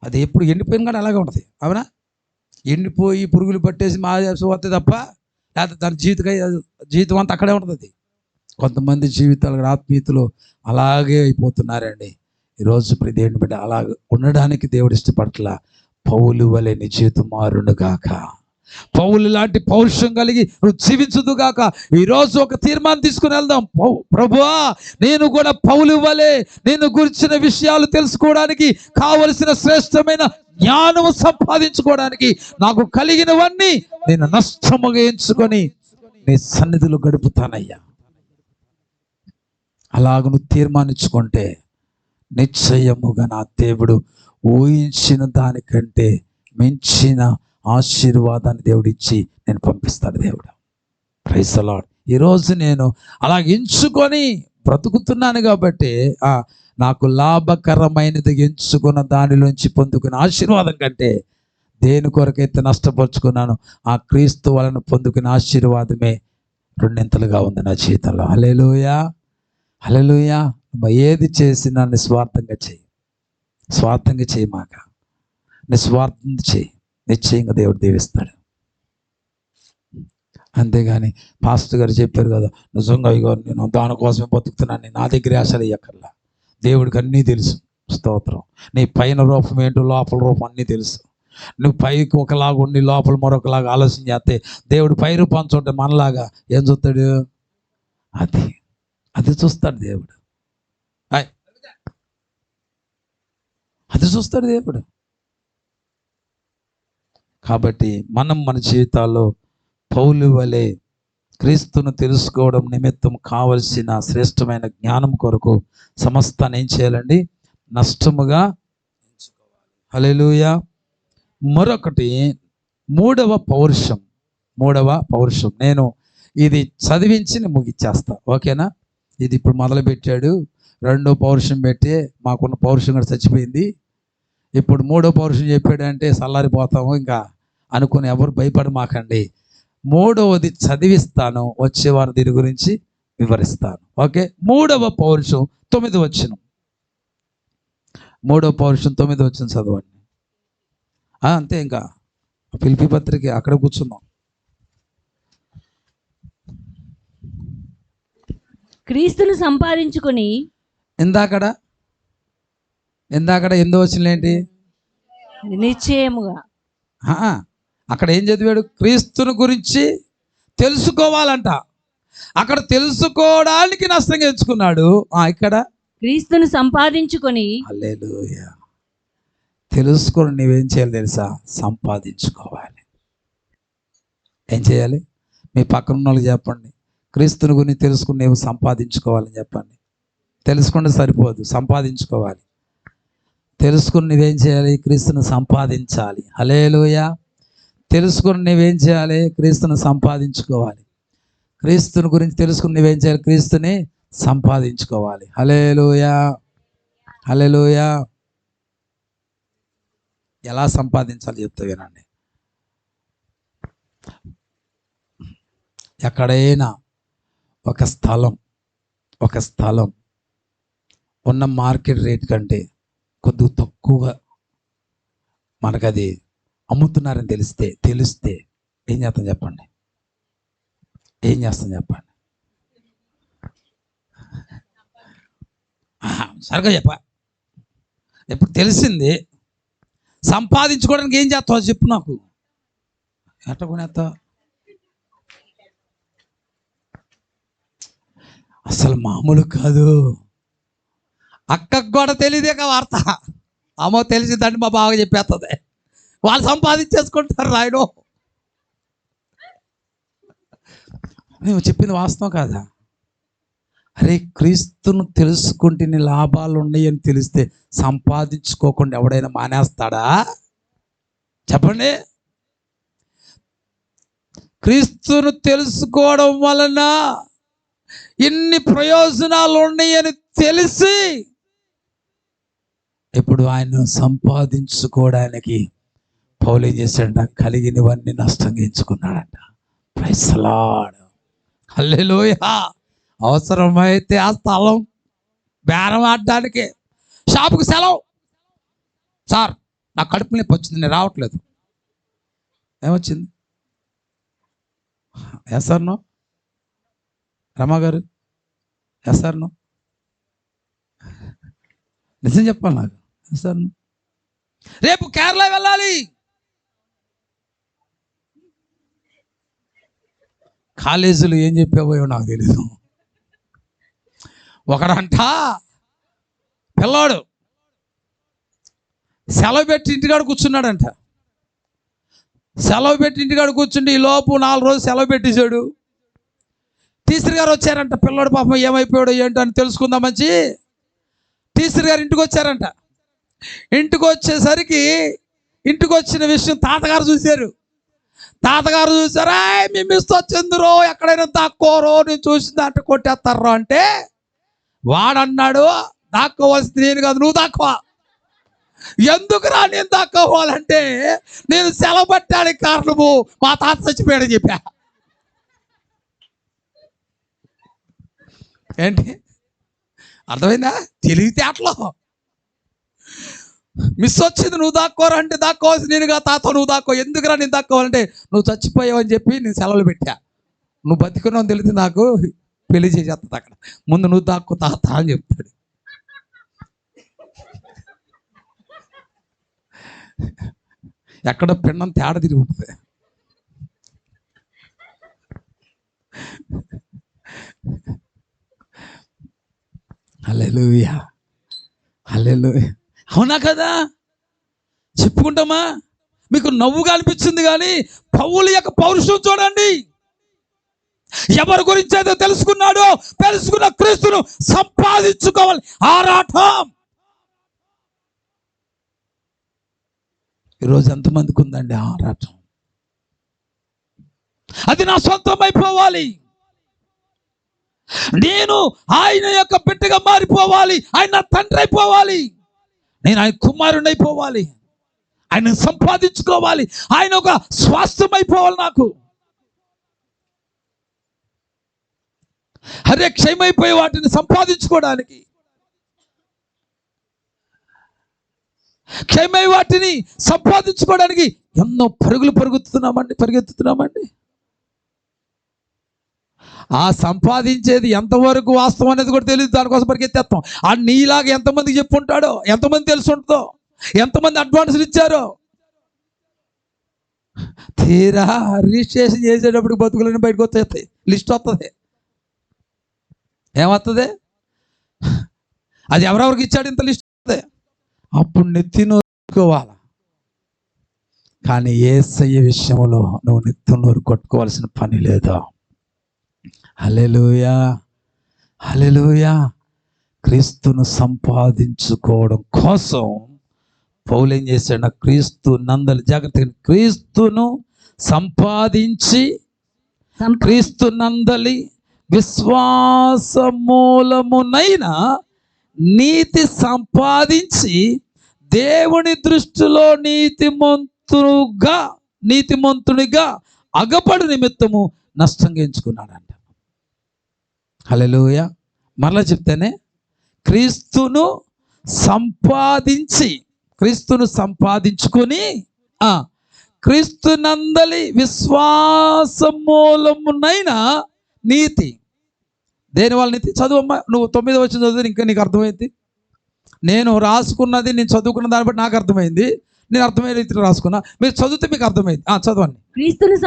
అది ఎప్పుడు ఎండిపోయిన కానీ అలాగే ఉంటుంది. అవునా? ఎండిపోయి పురుగులు పట్టేసి వస్తే తప్ప, లేకపోతే దాని జీవితం అంతా అక్కడే ఉంటుంది. అది కొంతమంది జీవితాలు ఆత్మీయతలు అలాగే అయిపోతున్నారండి. ఈరోజు దేవుని బిడ్డ అలా ఉండడానికి దేవుడు ఇష్టపడట్లా. పౌలు వలె నీ జీవితం మారునుగాక, పౌలు లాంటి పౌరుషం కలిగి నువ్వు జీవించుదుగాక. ఈరోజు ఒక తీర్మానం తీసుకుని వెళ్దాం. ప్రభువా, నేను కూడా పౌలు వలె నేను గురించిన విషయాలు తెలుసుకోవడానికి కావలసిన శ్రేష్టమైన జ్ఞానము సంపాదించుకోవడానికి నాకు కలిగినవన్నీ నేను నష్టముగా ఎంచుకొని నీ సన్నిధిలో గడుపుతానయ్యా. అలాగ నువ్వు తీర్మానించుకుంటే నిశ్చయముగా నా దేవుడు ఊహించిన దానికంటే మించిన ఆశీర్వాదాన్ని దేవుడు ఇచ్చి నేను పంపిస్తాను. దేవుడు ప్రైజ్ ది లార్డ్. ఈరోజు నేను అలా ఎంచుకొని బ్రతుకుతున్నాను కాబట్టి నాకు లాభకరమైనది ఎంచుకున్న దానిలోంచి పొందుకున్న ఆశీర్వాదం కంటే దేని కొరకైతే నష్టపరుచుకున్నాను ఆ క్రీస్తు వలన పొందుకున్న ఆశీర్వాదమే రెండింతలుగా ఉంది నా జీవితంలో. హల్లెలూయా, హల్లెలూయా. ఏది చేసినా స్వార్థంగా చేయి మాక, నిస్వార్థం చేయి. నిశ్చయంగా దేవుడు దీవిస్తాడు. అంతేగాని పాస్టర్ గారు చెప్పారు కదా, నిజంగా ఇగో నేను దానికోసమే బతుకుతున్నాను, నా దగ్గర ఆశలు ఇయ్యక్కర్లా. దేవుడికి అన్నీ తెలుసు. స్తోత్రం. నీ పైన రూపం ఏంటో లోపల రూపం అన్నీ తెలుసు. నువ్వు పైకి ఒకలాగా ఉండి లోపల మరొకలాగా ఆలోచన చేస్తే దేవుడు పై రూపం చూస్తే మనలాగా ఏం చూస్తాడు? అది చూస్తాడు దేవుడు. అది చూస్తాడు దేవుడు. కాబట్టి మనం మన జీవితాల్లో పౌలు వలె క్రీస్తును తెలుసుకోవడం నిమిత్తం కావలసిన శ్రేష్టమైన జ్ఞానం కొరకు సమస్తాన్ని ఏం చేయాలండి? నష్టముగా ఎంచుకోవాలి. హల్లెలూయా. మరొకటి మూడవ పౌరుషం. నేను ఇది చదివించి ముగిచ్చేస్తా, ఓకేనా? ఇది ఇప్పుడు మొదలు పెట్టాడు, రెండో పౌరుషం పెట్టి మాకున్న పౌరుషం కూడా చచ్చిపోయింది. ఇప్పుడు మూడో పౌరుషం చెప్పాడంటే చల్లారిపోతాము ఇంకా అనుకుని ఎవరు భయపడమాకండి. మూడవది చదివిస్తాను, వచ్చేవారు దీని గురించి వివరిస్తాను. ఓకే. మూడవ పౌరుషం 9వ వచనం. మూడవ పౌరుషం 9వ వచనం చదవండి. అంతే, ఇంకా ఫిలిప్పీ పత్రిక అక్కడ కూర్చున్నాం. క్రీస్తును సంపాదించుకొని ఇందాకడ 8వ వచనం ఏంటి? నిశ్చయముగా. అక్కడ ఏం చదివాడు? క్రీస్తుని గురించి తెలుసుకోవాలంట. అక్కడ తెలుసుకోవడానికి నష్టంగా ఎంచుకున్నాడు. ఇక్కడ క్రీస్తును సంపాదించుకొని. హల్లెలూయా. తెలుసుకొని నువ్వేం చేయాలి తెలుసా? సంపాదించుకోవాలి. ఏం చేయాలి? మీ పక్కన ఉన్న వాళ్ళకి చెప్పండి, క్రీస్తుని గురించి తెలుసుకుని నువ్వు సంపాదించుకోవాలని చెప్పండి. తెలుసుకుంటే సరిపోదు, సంపాదించుకోవాలి. తెలుసుకుని నువ్వేం చేయాలి? క్రీస్తుని సంపాదించాలి. హల్లెలూయా. తెలుసుకుని నువ్వేం చేయాలి? క్రీస్తుని సంపాదించుకోవాలి. క్రీస్తుని గురించి తెలుసుకుని నువ్వేం చేయాలి? క్రీస్తుని సంపాదించుకోవాలి. హల్లెలూయా, హల్లెలూయా. ఎలా సంపాదించాలి చెప్తా వినండి. ఎక్కడైనా ఒక స్థలం ఉన్న మార్కెట్ రేట్ కంటే కొద్దిగా తక్కువగా మనకది అమ్ముతున్నారని తెలిస్తే ఏం చేస్తాం చెప్పండి? సరిగ్గా ఇప్పుడు తెలిసింది, సంపాదించుకోవడానికి ఏం చేస్తావు చెప్పు నాకు. ఎట్ట కొనేస్తావు? అసలు మామూలు కాదు. అక్కకు కూడా తెలియదే వార్త. అమ్మో తెలిసిందండి మా బాగా చెప్పేస్తుంది. వాళ్ళు సంపాదించేసుకుంటారు రాయడం. మేము చెప్పింది వాస్తవం కాదా? అరే క్రీస్తును తెలుసుకుంటే నీ లాభాలు ఉన్నాయని తెలిస్తే సంపాదించుకోకుండా ఎవడైనా మానేస్తాడా? చెప్పండి. క్రీస్తును తెలుసుకోవడం వలన ఇన్ని ప్రయోజనాలు ఉన్నాయని తెలిసి ఇప్పుడు ఆయన సంపాదించుకోవడానికి పౌలు ఏం చేశాడంట? కలిగినవన్నీ నష్టంగా ఎంచుకున్నాడంట. Praise the Lord. హల్లెలూయా. అవసరమైతే ఆ స్థలం బేరం ఆడడానికి, షాపుకి సెలవు. సార్ నా కడుపు నొప్పి వచ్చింది, నేను రావట్లేదు. ఏమొచ్చింది? ఎస్ఆర్నో రమా గారు? ఎస్ఆర్నో? నిజం చెప్పాలి నాకు. ఎస్ఆర్నో? రేపు కేరళ వెళ్ళాలి. కాలేజీలో ఏం చెప్పావో నాకు తెలీదు. ఒకడంట పిల్లాడు సెలవు పెట్టి ఇంటికాడ కూర్చున్నాడంట. సెలవు పెట్టి ఇంటికాడ కూర్చుంటే ఈ లోపు 4 రోజులు సెలవు పెట్టేశాడు. టీచర్ గారు వచ్చారంట. పిల్లాడు పాపం ఏమైపోయాడు ఏంటో అని తెలుసుకుందామని టీచర్ గారు ఇంటికి వచ్చారంట. ఇంటికి వచ్చేసరికి ఇంటికి వచ్చిన విషయం తాతగారు చూశారు. తాతగారు చూసారా, మీ మిస్ వచ్చిందిరో, ఎక్కడైనా దాక్కోరో, నేను చూసింది అంటే కొట్టేస్తారో అంటే వాడన్నాడు, దాక్కోవాల్సింది నేను కాదు, నువ్వు దాక్కో. ఎందుకురా నేను దాక్కోవాలంటే నేను సెలవు పట్టానికి కారణము మా తాత చచ్చిపోయాడని చెప్పా. ఏంటి అర్థమైందా? తెలివితేటలో మిస్ వచ్చింది, నువ్వు దాక్కోరా అంటే దాక్కోవాల్సింది నేనుగా, తాత నువ్వు దాక్కో. ఎందుకురా నేను దాక్కోవాలంటే నువ్వు చచ్చిపోయావు అని చెప్పి నేను సెలవులు పెట్టా. నువ్వు బతికున్నావు తెలిసి నాకు పెళ్లి చేసేస్తుంది. అక్కడ ముందు నువ్వు దాక్కో తాత అని చెప్తాడు. ఎక్కడ పిండం తేడా తిరిగి ఉంటుంది. హల్లెలూయా, హల్లెలూయా. అవునా కదా? చెప్పుకుంటామా? మీకు నవ్వుగా అనిపించింది కానీ పౌలు యొక్క పౌరుషం చూడండి. ఎవరి గురించి అయితే తెలుసుకున్నాడో, తెలుసుకున్న క్రీస్తును సంపాదించుకోవాలి ఆరాటం. ఈరోజు ఎంతమందికి ఉందండి ఆరాటం? అది నా సొంతం అయిపోవాలి, నేను ఆయన యొక్క బిడ్డగా మారిపోవాలి, ఆయన నా తండ్రి అయిపోవాలి, నేను ఆయన కుమారుని అయిపోవాలి, ఆయన సంపాదించుకోవాలి, ఆయన ఒక స్వాస్థ్యం అయిపోవాలి. నాకు అరే క్షయమైపోయే వాటిని సంపాదించుకోవడానికి, క్షయమై వాటిని సంపాదించుకోవడానికి ఎన్నో పరిగెత్తుతున్నామండి. ఆ సంపాదించేది ఎంతవరకు వాస్తవం అనేది కూడా తెలియదు. దానికోసం పరిగెత్తేస్తాం. ఆ నీలాగా ఎంతమందికి చెప్పుంటాడో, ఎంతమంది తెలిసి ఉంటుందో, ఎంతమంది అడ్వాన్సులు ఇచ్చారో. తీరా రిజిస్ట్రేషన్ చేసేటప్పుడు బతుకులని బయటకు వచ్చేస్తాయి. లిస్ట్ వస్తుంది. ఏమవుతుంది? అది ఎవరెవరికి ఇచ్చాడు ఇంత లిస్ట్ వస్తుంది. అప్పుడు నెత్తినోరుకోవాలి. కానీ యేసయ్య విషయంలో నువ్వు నెత్తినోరు కొట్టుకోవాల్సిన పని లేదు. హల్లెలూయా, హల్లెలూయా. క్రీస్తును సంపాదించుకోవడం కోసం పౌలు ఏం చేశాడు? క్రీస్తు నందలి జాగ్రత్తగా క్రీస్తును సంపాదించి క్రీస్తు నందలి విశ్వాస మూలమునైన నీతి సంపాదించి దేవుని దృష్టిలో నీతిమంతునిగా అగపడు నిమిత్తము నష్టంగా ఎంచుకున్నాడంట. హల్లెలూయా. మరలా చెప్తేనే క్రీస్తును సంపాదించుకొని క్రీస్తు నందలి విశ్వాస మూలమునైన నీతి. దేని వల్ల నీతి? చదువమ్మా, నువ్వు 9వ వచనం చదివి ఇంకా నీకు అర్థమైంది. నేను రాసుకున్నది, నేను చదువుకున్న దాన్ని బట్టి నాకు అర్థమైంది. నేను అర్థమయ్యే రీతిలో రాసుకున్నా. మీరు చదివితే మీకు అర్థమైంది. చదవండి. క్రీస్తును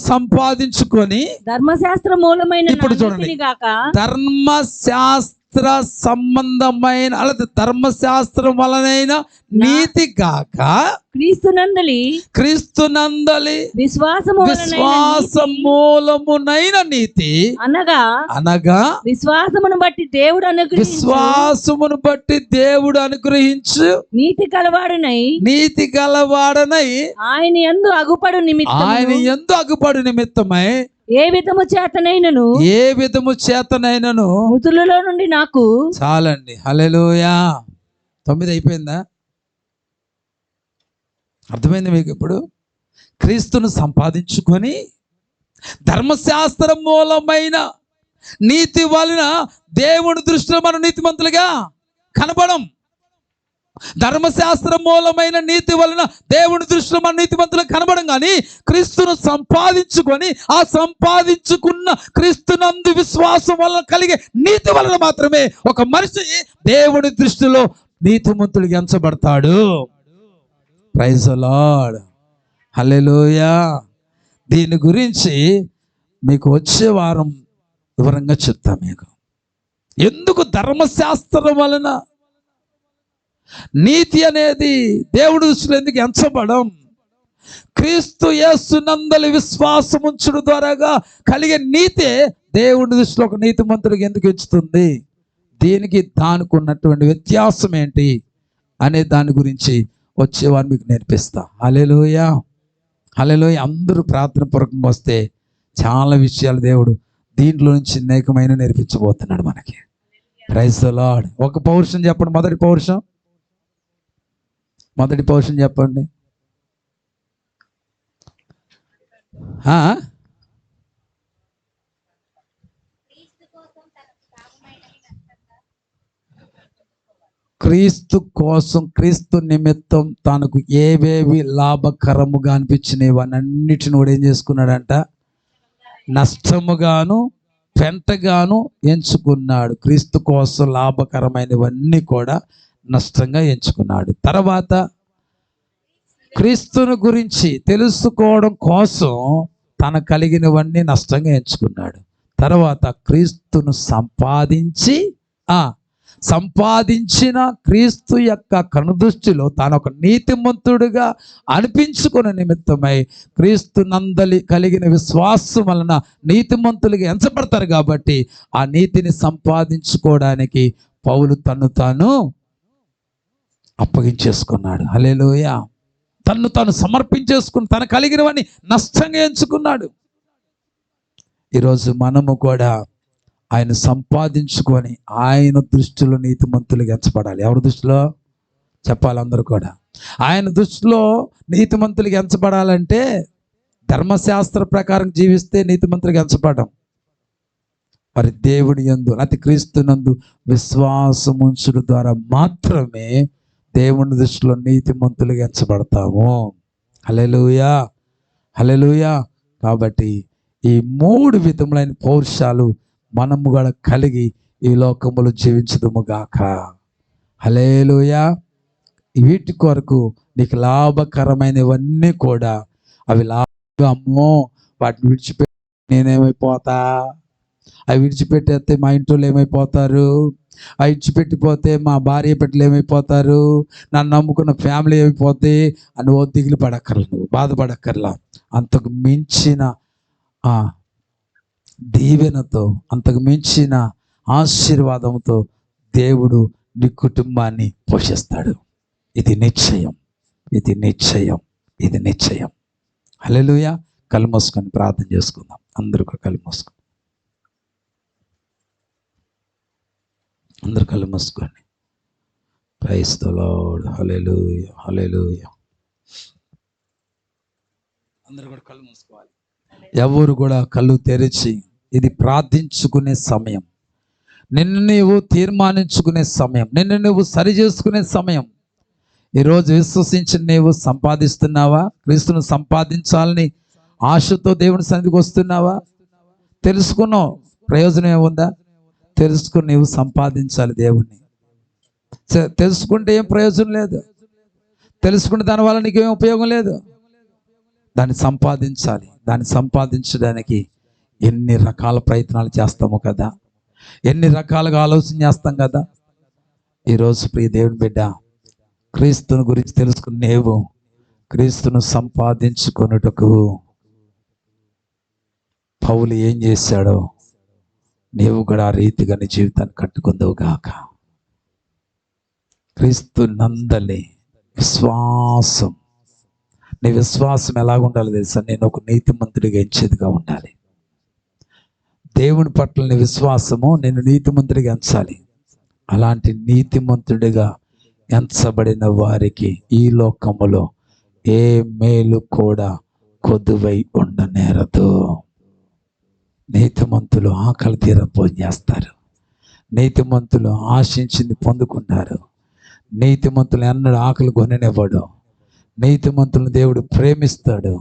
సంపాదించుకొని ధర్మశాస్త్ర మూలమైన, ఇప్పుడు చూడండి, ధర్మశాస్త్ర సంబంధమైన అలాగే ధర్మశాస్త్రం వలనైన నీతి కాక క్రీస్తునందలి విశ్వాసమూలమునైన నీతి అనగా విశ్వాసమును బట్టి దేవుడు అనుగ్రహించు నీతి కలవాడనై ఆయన యందు అగుపడు నిమిత్తమై ఏ విధము చేతనైనను మృతులలో నుండి నాకు చాలండి. హల్లెలూయా. 9 అయిపోయిందా? అర్థమైంది మీకు? ఇప్పుడు క్రీస్తును సంపాదించుకొని ధర్మశాస్త్ర మూలమైన నీతి వలన దేవుని దృష్టిలో మనం నీతిమంతులుగా కనబడం. ధర్మశాస్త్ర మూలమైన నీతి వలన దేవుని దృష్టిలో మన నీతిమంతులు కనబడం. కానీ క్రీస్తును సంపాదించుకొని ఆ సంపాదించుకున్న క్రీస్తునందు విశ్వాసం వలన కలిగే నీతి వలన మాత్రమే ఒక మనిషి దేవుని దృష్టిలో నీతిమంతుడికి ఎంచబడతాడు. Praise the Lord. హల్లెలూయా. దీని గురించి మీకు వచ్చే వారం వివరంగా చెప్తా. మీకు ఎందుకు ధర్మశాస్త్రం వలన నీతి అనేది దేవుడి దృష్టిలో ఎందుకు ఎంచబడం, క్రీస్తు యేసునందలి విశ్వాసం ఉంచడం ద్వారాగా కలిగే నీతే దేవుడి దృష్టిలో ఒక నీతిమంతుడికి ఎందుకు ఎంచుతుంది, దీనికి దానికి ఉన్నటువంటి వ్యత్యాసం ఏంటి అనే దాని గురించి వచ్చేవారు మీకు నేర్పిస్తా. హల్లెలూయా. హల్లెలూయా. అందరూ ప్రార్థన పూర్వకంగా వస్తే చాలా విషయాలు దేవుడు దీంట్లో నుంచి అనేకమైన నేర్పించబోతున్నాడు మనకి. Praise the Lord. ఒక పౌరుషం చెప్పండి. మొదటి పౌరుషం చెప్పండి. క్రీస్తు కోసం, క్రీస్తు నిమిత్తం తనకు ఏవేవి లాభకరముగా అనిపించినవి అన్నిటిని కూడా ఏం చేసుకున్నాడంట? నష్టముగాను పెంటగాను ఎంచుకున్నాడు. క్రీస్తు కోసం లాభకరమైనవన్నీ కూడా నష్టంగా ఎంచుకున్నాడు. తర్వాత క్రీస్తుని గురించి తెలుసుకోవడం కోసం తన కలిగినవన్నీ నష్టంగా ఎంచుకున్నాడు. తర్వాత క్రీస్తును సంపాదించిన క్రీస్తు యొక్క కనుదృష్టిలో తాను ఒక నీతిమంతుడిగా అనిపించుకునే నిమిత్తమై క్రీస్తు నందలి కలిగిన విశ్వాసం వలన నీతిమంతులుగా ఎంచబడతారు. కాబట్టి ఆ నీతిని సంపాదించుకోవడానికి పౌలు తను తాను అప్పగించేసుకున్నాడు. హల్లెలూయా. తన్ను తాను సమర్పించేసుకుని తన కలిగినవన్నీ నష్టంగా ఎంచుకున్నాడు. ఈరోజు మనము కూడా ఆయన సంపాదించుకొని ఆయన దృష్టిలో నీతిమంతులుగా ఎంచబడాలి. ఎవరి దృష్టిలో చెప్పాలి? అందరూ కూడా ఆయన దృష్టిలో నీతిమంతులుగా ఎంచబడాలంటే ధర్మశాస్త్ర ప్రకారం జీవిస్తే నీతిమంతులుగా ఎంచబడడం. మరి దేవుని యందు అతి క్రీస్తునందు విశ్వాసం ఉంచడం ద్వారా మాత్రమే దేవుని దృష్టిలో నీతిమంతులుగా ఎంచబడతాము. హల్లెలూయా. హల్లెలూయా. కాబట్టి ఈ 3 విధములైన పౌరుషాలు మనము కూడా కలిగి ఈ లోకములో జీవించుదుము గాక. హల్లెలూయా. వీటి కొరకు నీకు లాభకరమైనవన్నీ కూడా అవి అమ్మో వాటిని విడిచిపెట్టి నేనేమైపోతా, అవి విడిచిపెట్టేస్తే మా ఇంట్లో ఏమైపోతారు, అవి విడిచిపెట్టిపోతే మా భార్య బిడ్డలు ఏమైపోతారు, నన్ను నమ్ముకున్న ఫ్యామిలీ ఏమైపోతే అని దిగులు పడక్కర్లా, నువ్వు బాధపడక్కర్లా. అంతకు మించిన దీవెనతో, అంతకు మించిన ఆశీర్వాదంతో దేవుడు నీ కుటుంబాన్ని పోషిస్తాడు. ఇది నిశ్చయం, ఇది నిశ్చయం, ఇది నిశ్చయం. హల్లెలూయా. కళ్ళు మూసుకొని ప్రార్థన చేసుకుందాం. అందరూ కళ్ళు మూసుకొని, అందరు కళ్ళు మూసుకోండి. Praise the Lord. Hallelujah. Hallelujah. అందరూ కూడా కళ్ళు మూసుకోవాలి. ఎవరు కూడా కళ్ళు తెరిచి, ఇది ప్రార్థించుకునే సమయం, నిన్ను నీవు తీర్మానించుకునే సమయం, నిన్ను నువ్వు సరి చేసుకునే సమయం. ఈరోజు విశ్వసించి నీవు సంపాదిస్తున్నావా? క్రీస్తును సంపాదించాలని ఆశతో దేవుని సన్నిధికి వస్తున్నావా? తెలుసుకున్నావు, ప్రయోజనం ఏముందా? తెలుసుకుని నీవు సంపాదించాలి దేవుణ్ణి. తెలుసుకుంటే ఏం ప్రయోజనం లేదు, తెలుసుకుంటే దానివల్ల నీకేం ఉపయోగం లేదు. దాన్ని సంపాదించాలి. దాన్ని సంపాదించడానికి ఎన్ని రకాల ప్రయత్నాలు చేస్తాము కదా. ఎన్ని రకాలుగా ఆలోచన చేస్తాం కదా. ఈరోజు ప్రియ దేవుని బిడ్డ, క్రీస్తుని గురించి తెలుసుకుని నీవు క్రీస్తును సంపాదించుకొనుటకు పౌలు ఏం చేశాడో నీవు కూడా ఆ రీతిగా నీ జీవితాన్ని కట్టుకుందావు గాక. క్రీస్తు నందలి విశ్వాసం. నీ విశ్వాసం ఎలాగుండాలి తెలుసా? నేను ఒక నీతిమంతుడిగా ఎంచేదిగా ఉండాలి. దేవుని పట్ల నీ విశ్వాసము నేను నీతిమంతుడిగా ఎంచాలి. అలాంటి నీతిమంతుడిగా ఎంచబడిన వారికి ఈ లోకములో ఏ మేలు కూడా కొద్దువై ఉండనేరదు. నీతిమంతులు ఆకలి తీర భోజనం చేస్తారు. నీతిమంతులు ఆశించింది పొందుకుంటారు. నీతిమంతులు ఎన్నడూ ఆకలి కొననివ్వడు. నీతిమంతులను దేవుడు ప్రేమిస్తాడు.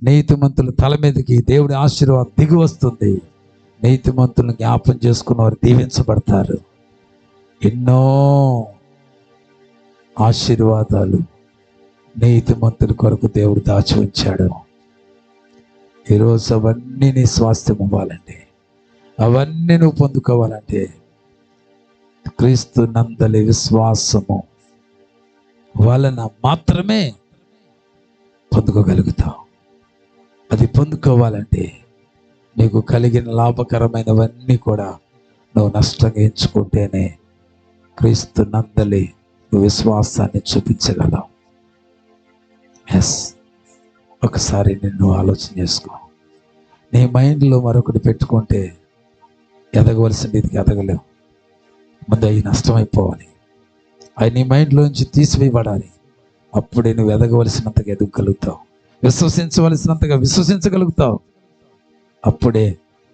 నీతిమంతుల తల మీదకి దేవుడి ఆశీర్వాదం దిగి వస్తుంది. నీతిమంతులను జ్ఞాపం చేసుకున్న వారు దీవించబడతారు. ఎన్నో ఆశీర్వాదాలు నీతిమంతుల కొరకు దేవుడు దాచి ఉంచాడు. ఈరోజు అవన్నీ నీ స్వాస్థ్యం అవ్వాలంటే, అవన్నీ నువ్వు పొందుకోవాలంటే క్రీస్తు నందలి విశ్వాసము వలన మాత్రమే పొందుకోగలుగుతావు. అది పొందుకోవాలంటే నీకు కలిగిన లాభకరమైనవన్నీ కూడా నువ్వు నష్టంగా ఎంచుకుంటేనే క్రీస్తు నందలి విశ్వాసాన్ని చూపించగలవు. ఎస్, ఒకసారి నిన్ను ఆలోచన చేసుకో. నీ మైండ్లో మరొకటి పెట్టుకుంటే ఎదగవలసిన రీతికి ఎదగలేవు. ముందు అవి నష్టమైపోవాలి. అవి నీ మైండ్లోంచి తీసివేయబడాలి. అప్పుడే నువ్వు ఎదగవలసినంతగా ఎదగగలుగుతావు. విశ్వసించవలసినంతగా విశ్వసించగలుగుతావు. అప్పుడే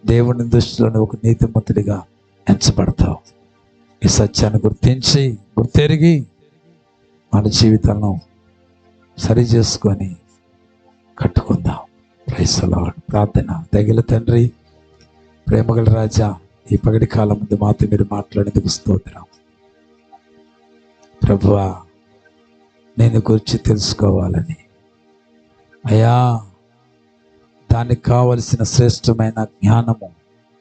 దేవుని దృష్టిలో ఒక నీతిమంతుడిగా ఎంచబడతావు. ఈ సత్యాన్ని గుర్తెరిగి మన జీవితాలను సరి చేసుకొని కట్టుకుందాం. Praise the lord. ప్రార్థన. దయగల తండ్రి, ప్రేమగల రాజా, ఈ పగటి కాలం ముందు మాతో మీరు మాట్లాడేందుకు స్తోత్రం. ప్రభువా, నేను గురించి తెలుసుకోవాలని, అయ్యా, దానికి కావలసిన శ్రేష్టమైన జ్ఞానము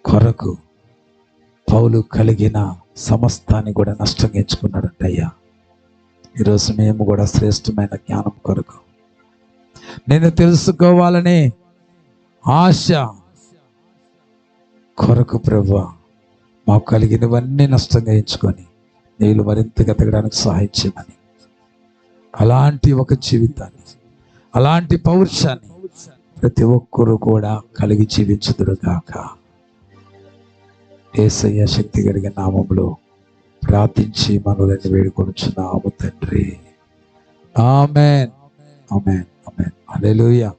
కొరకు పౌలు కలిగిన సమస్తాన్ని కూడా నష్టంగా ఎంచుకున్నాడంట. అయ్యా, ఈరోజు మేము కూడా శ్రేష్టమైన జ్ఞానం కొరకు నేను తెలుసుకోవాలని ఆశ కొరకు ప్రభువా మాకు కలిగినవన్నీ నష్టంగా ఎంచుకొని నీళ్ళు మరింతగా ఎదగడానికి సహాయం చేయమని, అలాంటి ఒక జీవితాన్ని, అలాంటి పౌరుషాన్ని ప్రతి ఒక్కరూ కూడా కలిగి జీవించుదురుగాక. యేసయ్య శక్తి కలిగిన నామములో ప్రార్థించి మనల్ని వేడుకొనుచున్నాము తండ్రి. ఆమేన్, ఆమేన్, ఆమేన్. హల్లెలూయా.